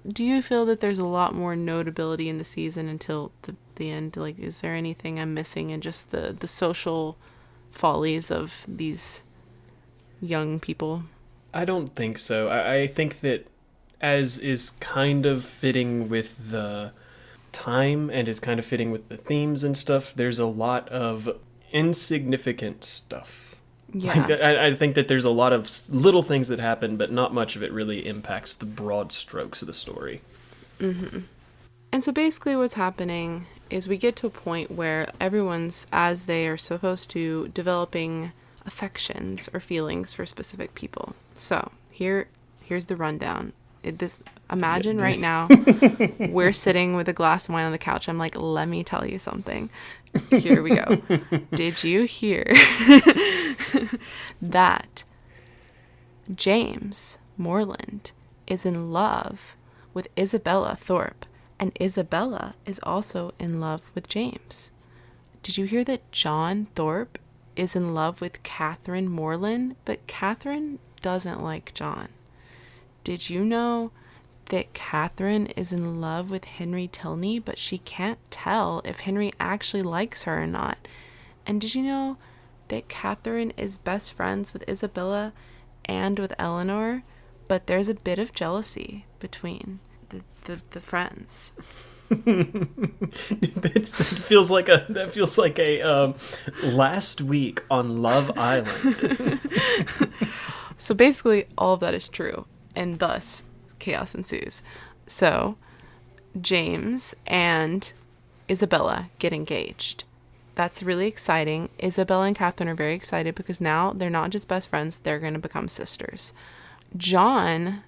Speaker 1: do you feel that there's a lot more notability in the season until the end? Like, is there anything I'm missing in just the social follies of these young people?
Speaker 2: I don't think so. I think that, as is kind of fitting with the time and is kind of fitting with the themes and stuff, there's a lot of insignificant stuff. Yeah. Like, I think that there's a lot of little things that happen, but not much of it really impacts the broad strokes of the story.
Speaker 1: Mm-hmm. And so basically what's happening is we get to a point where everyone's, as they are supposed to, developing affections or feelings for specific people. So here's the rundown. Imagine right now we're sitting with a glass of wine on the couch. I'm like, let me tell you something. Here we go. Did you hear that James Morland is in love with Isabella Thorpe, and Isabella is also in love with James? Did you hear that John Thorpe is in love with Catherine Morland, but Catherine doesn't like John? Did you know that Catherine is in love with Henry Tilney, but she can't tell if Henry actually likes her or not? And did you know that Catherine is best friends with Isabella and with Eleanor, but there's a bit of jealousy between the friends?
Speaker 2: That feels like a last week on Love Island.
Speaker 1: So basically, all of that is true, and thus chaos ensues. So James and Isabella get engaged. That's really exciting. Isabella and Catherine are very excited because now they're not just best friends, they're going to become sisters. John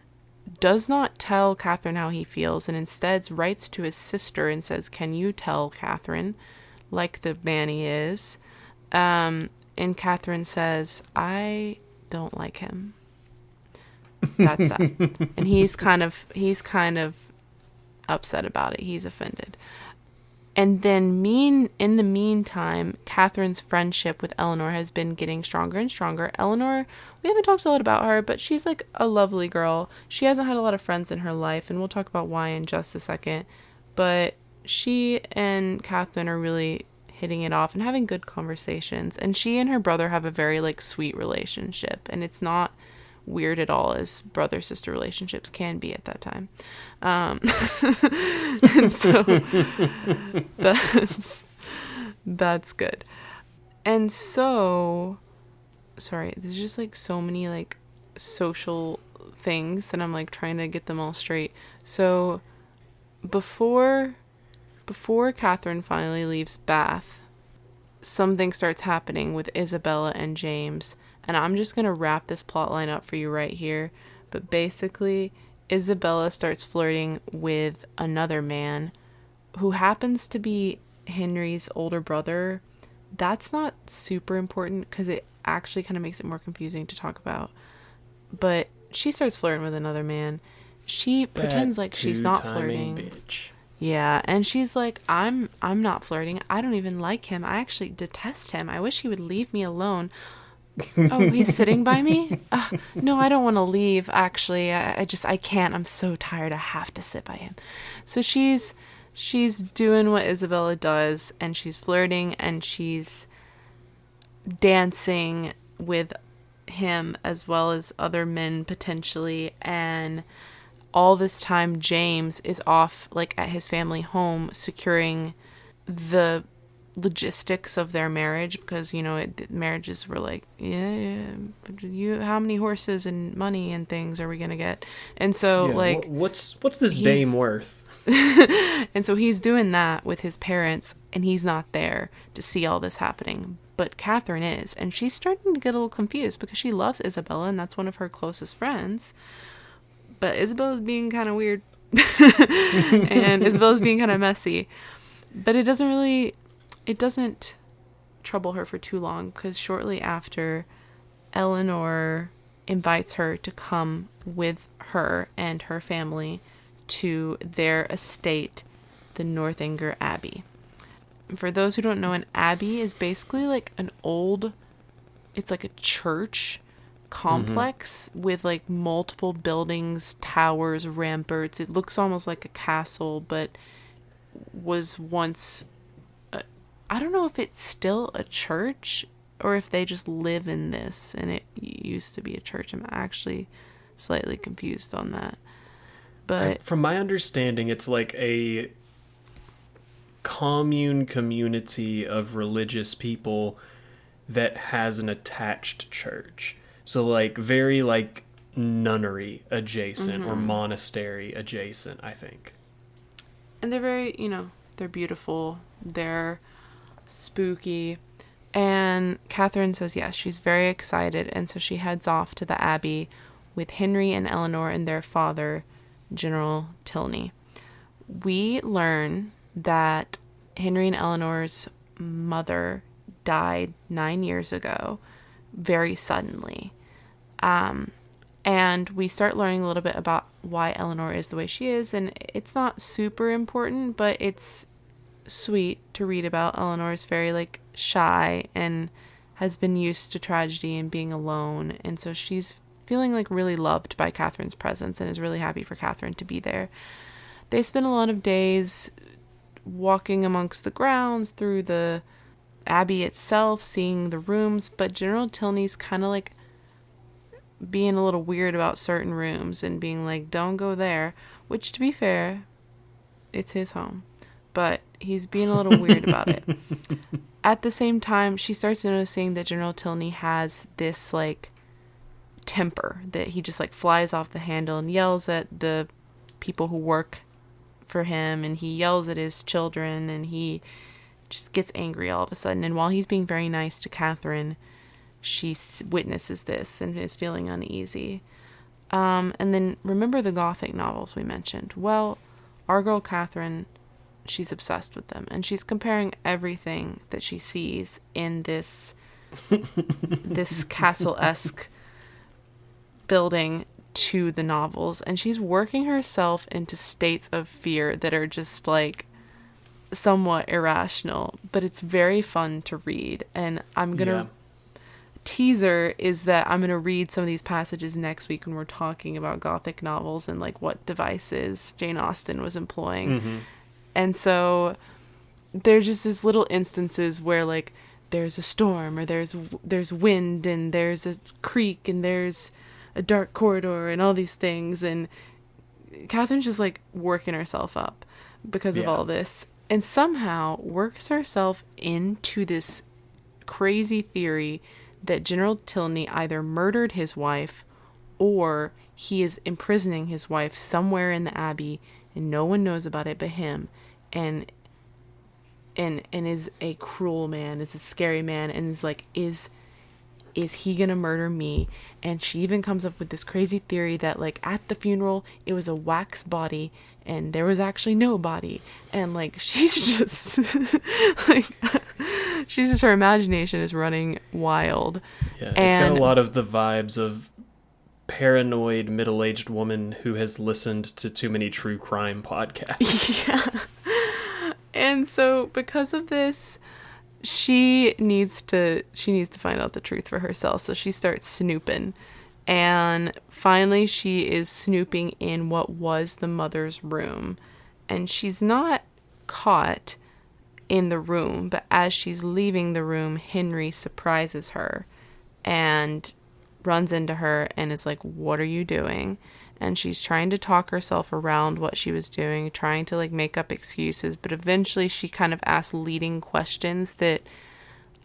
Speaker 1: does not tell Catherine how he feels, and instead writes to his sister and says, can you tell Catherine, like the man he is? And Catherine says, I don't like him. That's that. And he's kind of upset about it. He's offended. And then in the meantime, Catherine's friendship with Eleanor has been getting stronger and stronger. Eleanor, we haven't talked a lot about her, but she's like a lovely girl. She hasn't had a lot of friends in her life, and we'll talk about why in just a second. But she and Catherine are really hitting it off and having good conversations. And she and her brother have a very, like, sweet relationship. And it's not weird at all, as brother-sister relationships can be at that time. And so that's good. And so, sorry, there's just, like, so many, like, social things that I'm, like, trying to get them all straight. So before Catherine finally leaves Bath, something starts happening with Isabella and James, and I'm just going to wrap this plot line up for you right here. But basically, Isabella starts flirting with another man who happens to be Henry's older brother. That's not super important because it actually kind of makes it more confusing to talk about. But she starts flirting with another man. She pretends like she's not flirting.
Speaker 2: Bitch.
Speaker 1: Yeah, and she's like, I'm not flirting. I don't even like him. I actually detest him. I wish he would leave me alone. Oh, he's sitting by me? No, I don't want to leave, actually. I can't. I'm so tired. I have to sit by him. So she's doing what Isabella does, and she's flirting, and she's dancing with him as well as other men potentially. And all this time, James is off, like, at his family home, securing the logistics of their marriage, because, you know, marriages were like, how many horses and money and things are we gonna get? And so, like,
Speaker 2: what's this dame worth?
Speaker 1: And so he's doing that with his parents, and he's not there to see all this happening. But Catherine is, and she's starting to get a little confused because she loves Isabella, and that's one of her closest friends. But Isabella's being kind of weird, and Isabella's being kind of messy. But it doesn't trouble her for too long, because shortly after, Eleanor invites her to come with her and her family to their estate, the Northanger Abbey. For those who don't know, an abbey is basically like it's like a church complex with, like, multiple buildings, towers, ramparts. It looks almost like a castle, but was once, I don't know if it's still a church or if they just live in this and it used to be a church. I'm actually slightly confused on that. But
Speaker 2: from my understanding, it's like a community of religious people that has an attached church. So, like, very, like, nunnery adjacent or monastery adjacent, I think.
Speaker 1: And they're very, they're beautiful. They're spooky. And Catherine says yes, she's very excited. And so she heads off to the Abbey with Henry and Eleanor and their father, General Tilney. We learn that Henry and Eleanor's mother died 9 years ago, very suddenly. And we start learning a little bit about why Eleanor is the way she is, and it's not super important, but it's sweet to read about. Eleanor is very, like, shy and has been used to tragedy and being alone, and so she's feeling, like, really loved by Catherine's presence and is really happy for Catherine to be there. They spend a lot of days walking amongst the grounds, through the Abbey itself, seeing the rooms, but General Tilney's kind of, like, being a little weird about certain rooms and being like, don't go there, which, to be fair, it's his home, but he's being a little weird about it. At the same time, she starts noticing that General Tilney has this, like, temper that he just, like, flies off the handle and yells at the people who work for him, and he yells at his children, and he just gets angry all of a sudden. And while he's being very nice to Catherine, she witnesses this and is feeling uneasy. And then remember the Gothic novels we mentioned? Well, our girl Catherine, she's obsessed with them, and she's comparing everything that she sees in this castle-esque building to the novels, and she's working herself into states of fear that are just, like, somewhat irrational, but it's very fun to read. And I'm gonna teaser is that I'm gonna read some of these passages next week when we're talking about Gothic novels and, like, what devices Jane Austen was employing. And so there's just these little instances where like there's a storm or there's wind and there's a creek and there's a dark corridor and all these things, and Catherine's just like working herself up because of all this, and somehow works herself into this crazy theory that General Tilney either murdered his wife or he is imprisoning his wife somewhere in the Abbey and no one knows about it but him, and is a cruel man, is a scary man, and is like, is he gonna murder me? And she even comes up with this crazy theory that like at the funeral it was a wax body and there was actually no body, and like she's just like her imagination is running wild.
Speaker 2: Yeah, it's got a lot of the vibes of paranoid middle-aged woman who has listened to too many true crime podcasts.
Speaker 1: Yeah. And so because of this, she needs to find out the truth for herself. So she starts snooping. And finally she is snooping in what was the mother's room. And she's not caught in the room, but as she's leaving the room, Henry surprises her and runs into her and is like, "What are you doing?" And she's trying to talk herself around what she was doing, trying to like make up excuses, but eventually she kind of asks leading questions that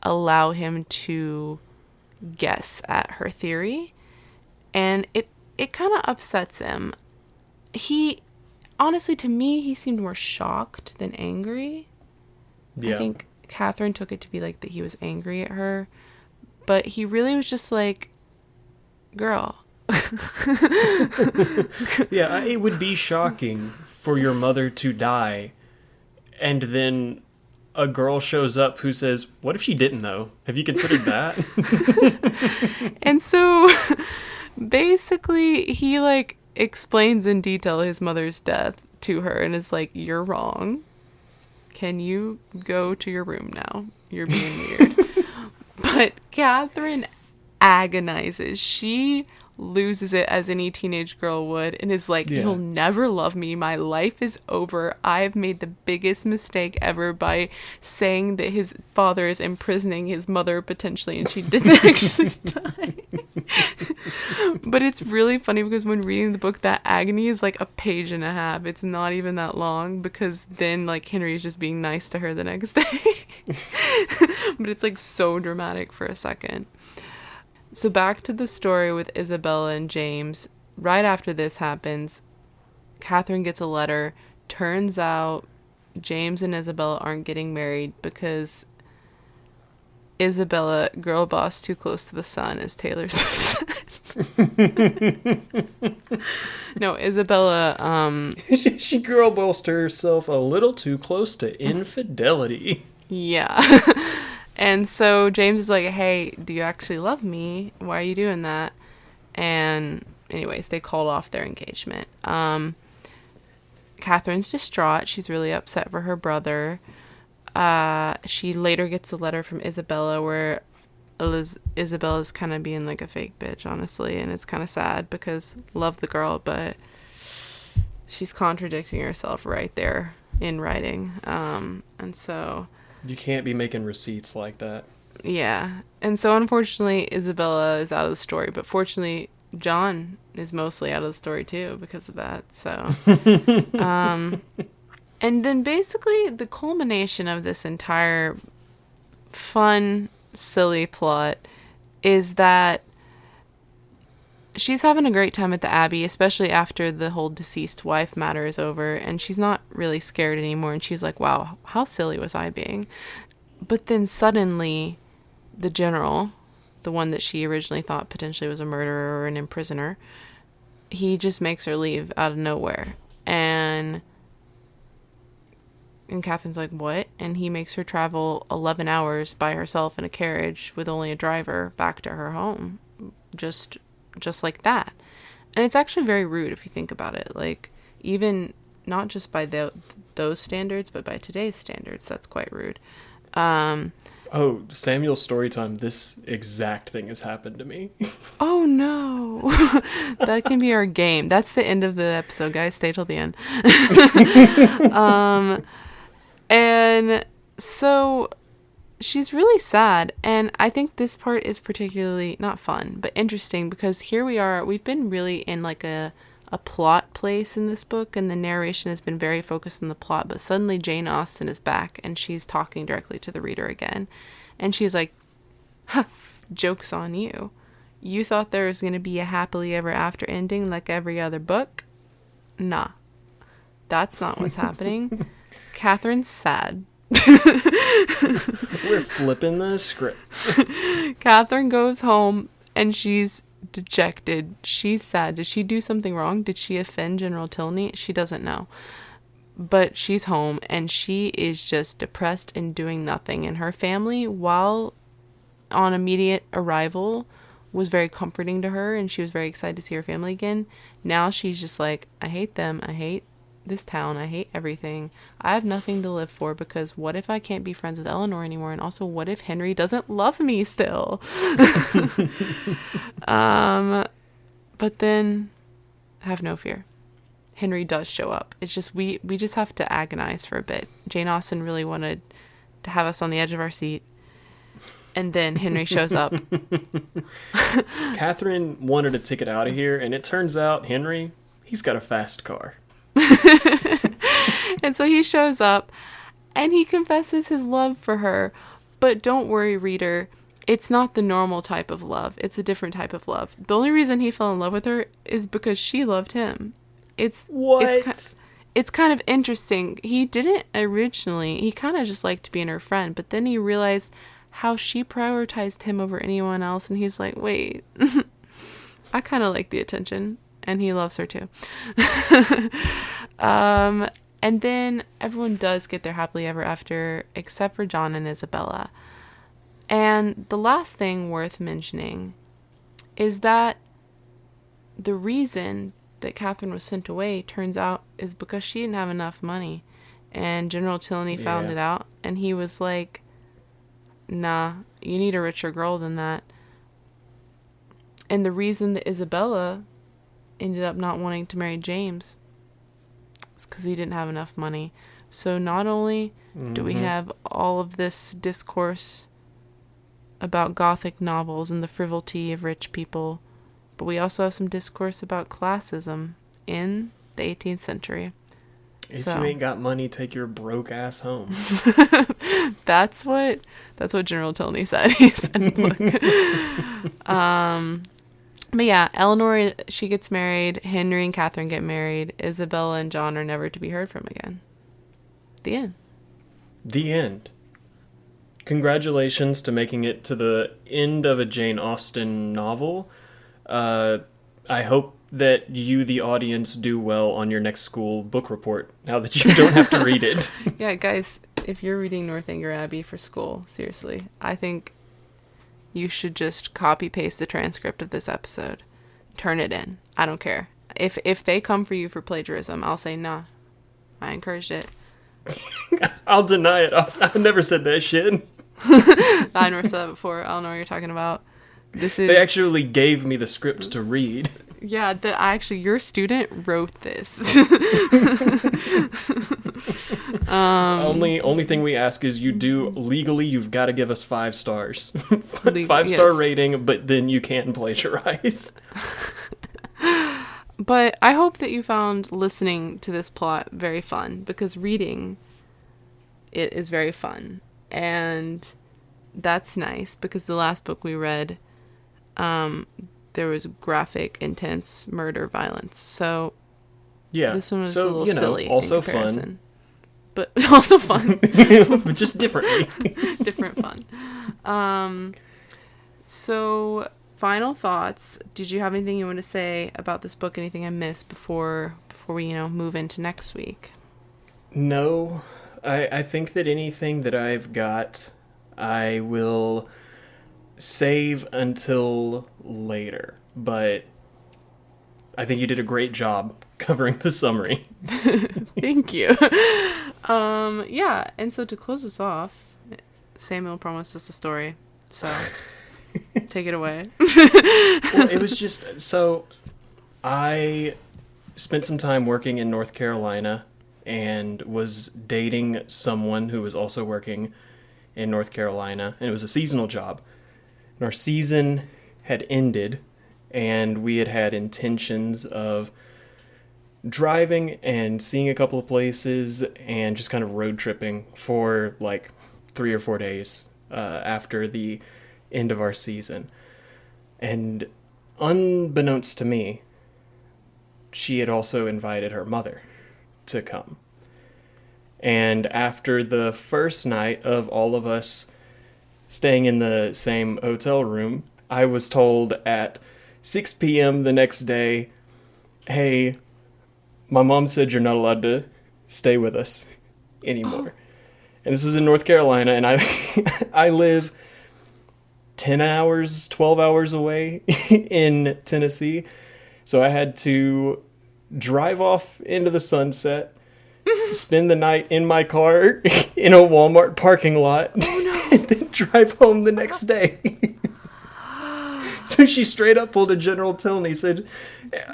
Speaker 1: allow him to guess at her theory, and it kind of upsets him. He honestly, to me, he seemed more shocked than angry. I think Catherine took it to be like that he was angry at her, but he really was just like, "Girl."
Speaker 2: Yeah, it would be shocking for your mother to die and then a girl shows up who says, "What if she didn't though? Have you considered that?"
Speaker 1: And so basically he like explains in detail his mother's death to her and is like, "You're wrong. Can you go to your room now? You're being weird." But Catherine agonizes. She loses it as any teenage girl would and is like, "You'll never love me. My life is over. I've made the biggest mistake ever by saying that his father is imprisoning his mother potentially and she didn't actually die." But it's really funny because when reading the book, that agony is like a page and a half. It's not even that long because then like Henry is just being nice to her the next day. But it's like so dramatic for a second. So back to the story with Isabella and James. Right after this happens, Catherine gets a letter. Turns out James and Isabella aren't getting married because Isabella, girl boss too close to the sun, as Taylor Swift said. No, Isabella,
Speaker 2: she girl bossed herself a little too close to infidelity.
Speaker 1: Yeah. And so James is like, "Hey, do you actually love me? Why are you doing that?" And anyways, they called off their engagement. Catherine's distraught. She's really upset for her brother. She later gets a letter from Isabella where Isabella's kind of being like a fake bitch, honestly. And it's kind of sad because love the girl, but she's contradicting herself right there in writing. And so...
Speaker 2: You can't be making receipts like that. Yeah.
Speaker 1: And so unfortunately, Isabella is out of the story. But fortunately, John is mostly out of the story too because of that. So, and then basically the culmination of this entire fun, silly plot is that she's having a great time at the Abbey, especially after the whole deceased wife matter is over, and she's not really scared anymore, and she's like, "Wow, how silly was I being?" But then suddenly the general, the one that she originally thought potentially was a murderer or an imprisoner, he just makes her leave out of nowhere, and Catherine's like, "What?" And he makes her travel 11 hours by herself in a carriage with only a driver back to her home, just like that. And it's actually very rude if you think about it. Like, even not just by those standards, but by today's standards, that's quite rude.
Speaker 2: Oh, Samuel's story time. This exact thing has happened to me.
Speaker 1: Oh no. That can be our game. That's the end of the episode, guys. Stay till the end. And so she's really sad, and I think this part is particularly not fun, but interesting, because here we are, we've been really in like a plot place in this book, and the narration has been very focused on the plot, but suddenly Jane Austen is back, and she's talking directly to the reader again, and she's like, huh, joke's on you. You thought there was going to be a happily ever after ending like every other book? Nah, that's not what's happening. Catherine's sad.
Speaker 2: We're flipping the script.
Speaker 1: Catherine goes home and she's dejected. She's sad. Did she do something wrong? Did she offend General Tilney? She doesn't know. But she's home and she is just depressed and doing nothing. And her family, while on immediate arrival, was very comforting to her and she was very excited to see her family again. Now she's just like, I hate them. I hate this town. I hate everything. I have nothing to live for, because what if I can't be friends with Eleanor anymore? And also, what if Henry doesn't love me still? But then have no fear. Henry does show up. It's just we just have to agonize for a bit. Jane Austen really wanted to have us on the edge of our seat. And then Henry shows up.
Speaker 2: Catherine wanted a ticket out of here, and it turns out Henry, he's got a fast car.
Speaker 1: And so he shows up and he confesses his love for her. But don't worry, reader. It's not the normal type of love. It's a different type of love. The only reason he fell in love with her is because she loved him. It's kind of interesting. He didn't originally. He kind of just liked being her friend. But then he realized how she prioritized him over anyone else. And he's like, wait, I kind of like the attention. And he loves her too. And then everyone does get their happily ever after, except for John and Isabella. And the last thing worth mentioning is that the reason that Catherine was sent away, turns out, is because she didn't have enough money. And General Tilney found it out, and he was like, nah, you need a richer girl than that. And the reason that Isabella ended up not wanting to marry James is because he didn't have enough money. So not only do we have all of this discourse about Gothic novels and the frivolity of rich people, but we also have some discourse about classism in the 18th century.
Speaker 2: If you ain't got money, take your broke ass home.
Speaker 1: That's what General Tilney said. He said, look. But yeah, Eleanor, she gets married. Henry and Catherine get married. Isabella and John are never to be heard from again. The end.
Speaker 2: The end. Congratulations to making it to the end of a Jane Austen novel. I hope that you, the audience, do well on your next school book report, now that you don't have to read it.
Speaker 1: Yeah, guys, if you're reading Northanger Abbey for school, seriously, I think you should just copy-paste the transcript of this episode. Turn it in. I don't care. If they come for you for plagiarism, I'll say, nah, I encouraged it.
Speaker 2: I'll deny it. I never said that shit.
Speaker 1: I never said that before. I don't know what you're talking about.
Speaker 2: They actually gave me the script to read.
Speaker 1: Yeah, your student wrote this.
Speaker 2: Only thing we ask is you've got to give us 5 stars. 5-star rating, but then you can plagiarize.
Speaker 1: But I hope that you found listening to this plot very fun, because reading it is very fun. And that's nice, because the last book we read, there was graphic, intense murder, violence. So
Speaker 2: yeah,
Speaker 1: this one was a little silly.
Speaker 2: Also
Speaker 1: in comparison.
Speaker 2: fun.
Speaker 1: But also fun.
Speaker 2: But just differently. Different
Speaker 1: fun. So final thoughts. Did you have anything you want to say about this book? Anything I missed before we, move into next week?
Speaker 2: No. I think that anything that I've got, I will save until later. But I think you did a great job covering the summary.
Speaker 1: Thank you. Yeah, and so to close us off, Samuel promised us a story, so take it away.
Speaker 2: Well, it was just, so I spent some time working in North Carolina and was dating someone who was also working in North Carolina, and it was a seasonal job. And our season had ended, and we had intentions of driving and seeing a couple of places and just kind of road tripping for like 3 or 4 days after the end of our season. And unbeknownst to me, she had also invited her mother to come. And after the first night of all of us staying in the same hotel room, I was told at 6 p.m. the next day, hey, my mom said you're not allowed to stay with us anymore. And this was in North Carolina, and I live 10 hours, 12 hours away in Tennessee. So I had to drive off into the sunset, spend the night in my car in a Walmart parking lot, and then drive home the next day. So she straight up pulled a General Tilney, said,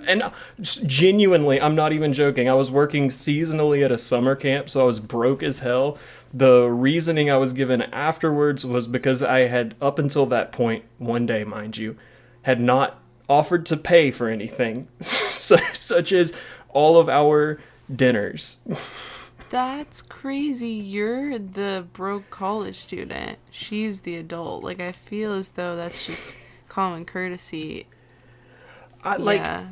Speaker 2: and genuinely, I'm not even joking, I was working seasonally at a summer camp, so I was broke as hell. The reasoning I was given afterwards was because I had, up until that point, one day, mind you, had not offered to pay for anything, such as all of our dinners.
Speaker 1: That's crazy. You're the broke college student. She's the adult. Like, I feel as though that's just common courtesy.
Speaker 2: I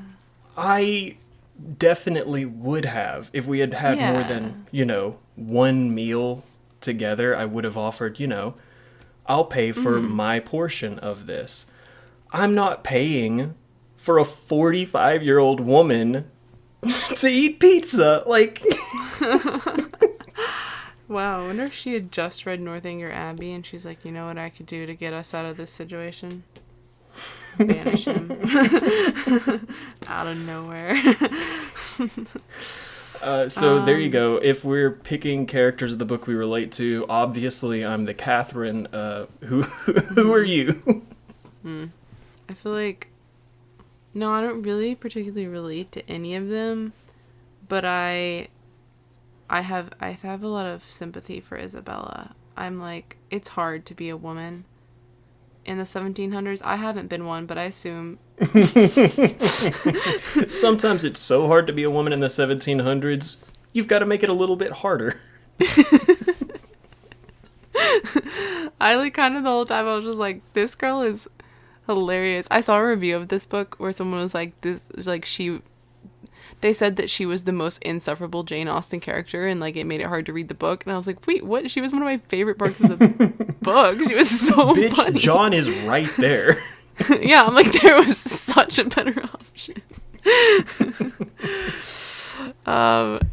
Speaker 2: definitely would have. If we had had more than, one meal together, I would have offered, I'll pay for my portion of this. I'm not paying for a 45-year-old woman to eat pizza. Like,
Speaker 1: wow, I wonder if she had just read Northanger Abbey and she's like, you know what I could do to get us out of this situation? Banish him. Out of nowhere.
Speaker 2: So there you go. If we're picking characters of the book we relate to, obviously I'm the Catherine. Who are you?
Speaker 1: I feel like, no, I don't really particularly relate to any of them, but I have a lot of sympathy for Isabella. I'm like, it's hard to be a woman in the 1700s. I haven't been one, but I assume.
Speaker 2: Sometimes it's so hard to be a woman in the 1700s, you've got to make it a little bit harder.
Speaker 1: I like kind of the whole time I was just like, this girl is hilarious. I saw a review of this book where someone was like, they said that she was the most insufferable Jane Austen character and like it made it hard to read the book, and I was like, wait, what? She was one of my favorite parts of the book. She was so
Speaker 2: Bitch,
Speaker 1: funny.
Speaker 2: John is right there.
Speaker 1: Yeah, I'm like, there was such a better option.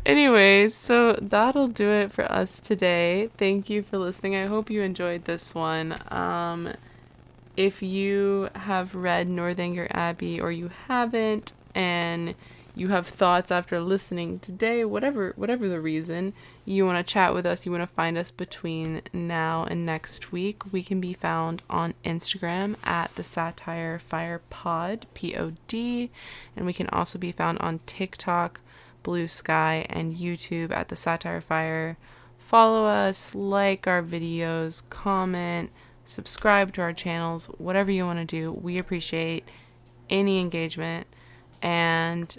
Speaker 1: Anyways, so that'll do it for us today. Thank you for listening. I hope you enjoyed this one. If you have read Northanger Abbey or you haven't, and you have thoughts after listening today, whatever the reason, you want to chat with us, you want to find us between now and next week, we can be found on Instagram at the Satire Fire Pod, Pod, and we can also be found on TikTok, Blue Sky, and YouTube at the Satire Fire. Follow us, like our videos, comment, subscribe to our channels, whatever you want to do. We appreciate any engagement, and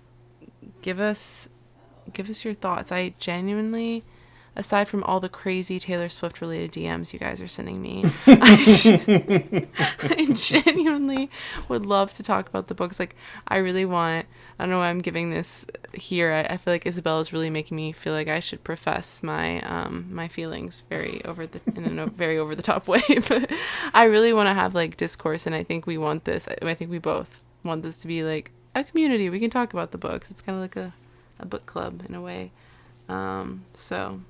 Speaker 1: give us your thoughts. I genuinely, aside from all the crazy Taylor Swift related DMs you guys are sending me, I genuinely would love to talk about the books. Like, I really want, I don't know why I'm giving this here. I feel like Isabella's really making me feel like I should profess my my feelings in a very over the top way. But I really want to have like discourse, and I think we want this. I think we both want this to be like a community. We can talk about the books. It's kind of like a book club in a way. So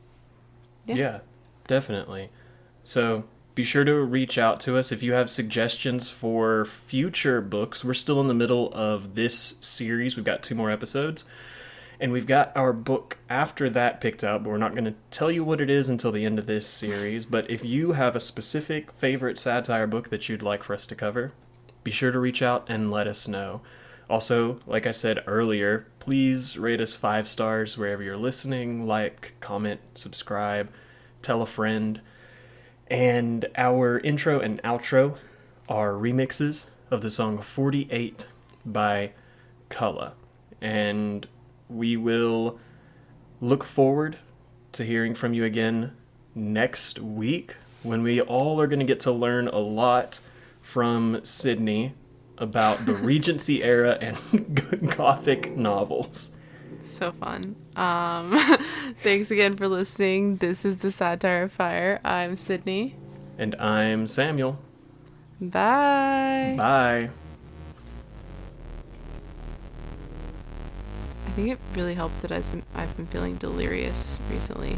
Speaker 1: yeah, definitely.
Speaker 2: So be sure to reach out to us if you have suggestions for future books. We're still in the middle of this series. We've got 2 more episodes. And we've got our book after that picked up, but we're not going to tell you what it is until the end of this series. But if you have a specific favorite satire book that you'd like for us to cover, be sure to reach out and let us know. Also, like I said earlier, please rate us 5 stars wherever you're listening. Like, comment, subscribe, tell a friend. And our intro and outro are remixes of the song 48 by Cullah. And we will look forward to hearing from you again next week when we all are going to get to learn a lot from Sydney about the Regency era and Gothic novels.
Speaker 1: So fun. Thanks again for listening. This is the Satire Fire. I'm Sydney.
Speaker 2: And I'm Samuel.
Speaker 1: Bye.
Speaker 2: Bye.
Speaker 1: I think it really helped that I've been feeling delirious recently.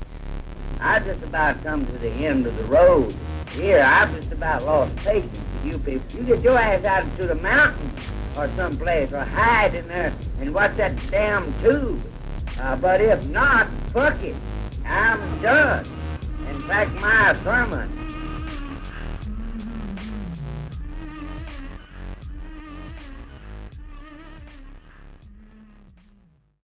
Speaker 3: I just about come to the end of the road. Here, I've just about lost patience with you people. You get your ass out into the mountains or someplace or hide in there and watch that damn tube. But if not, fuck it. I'm done. In fact, my sermon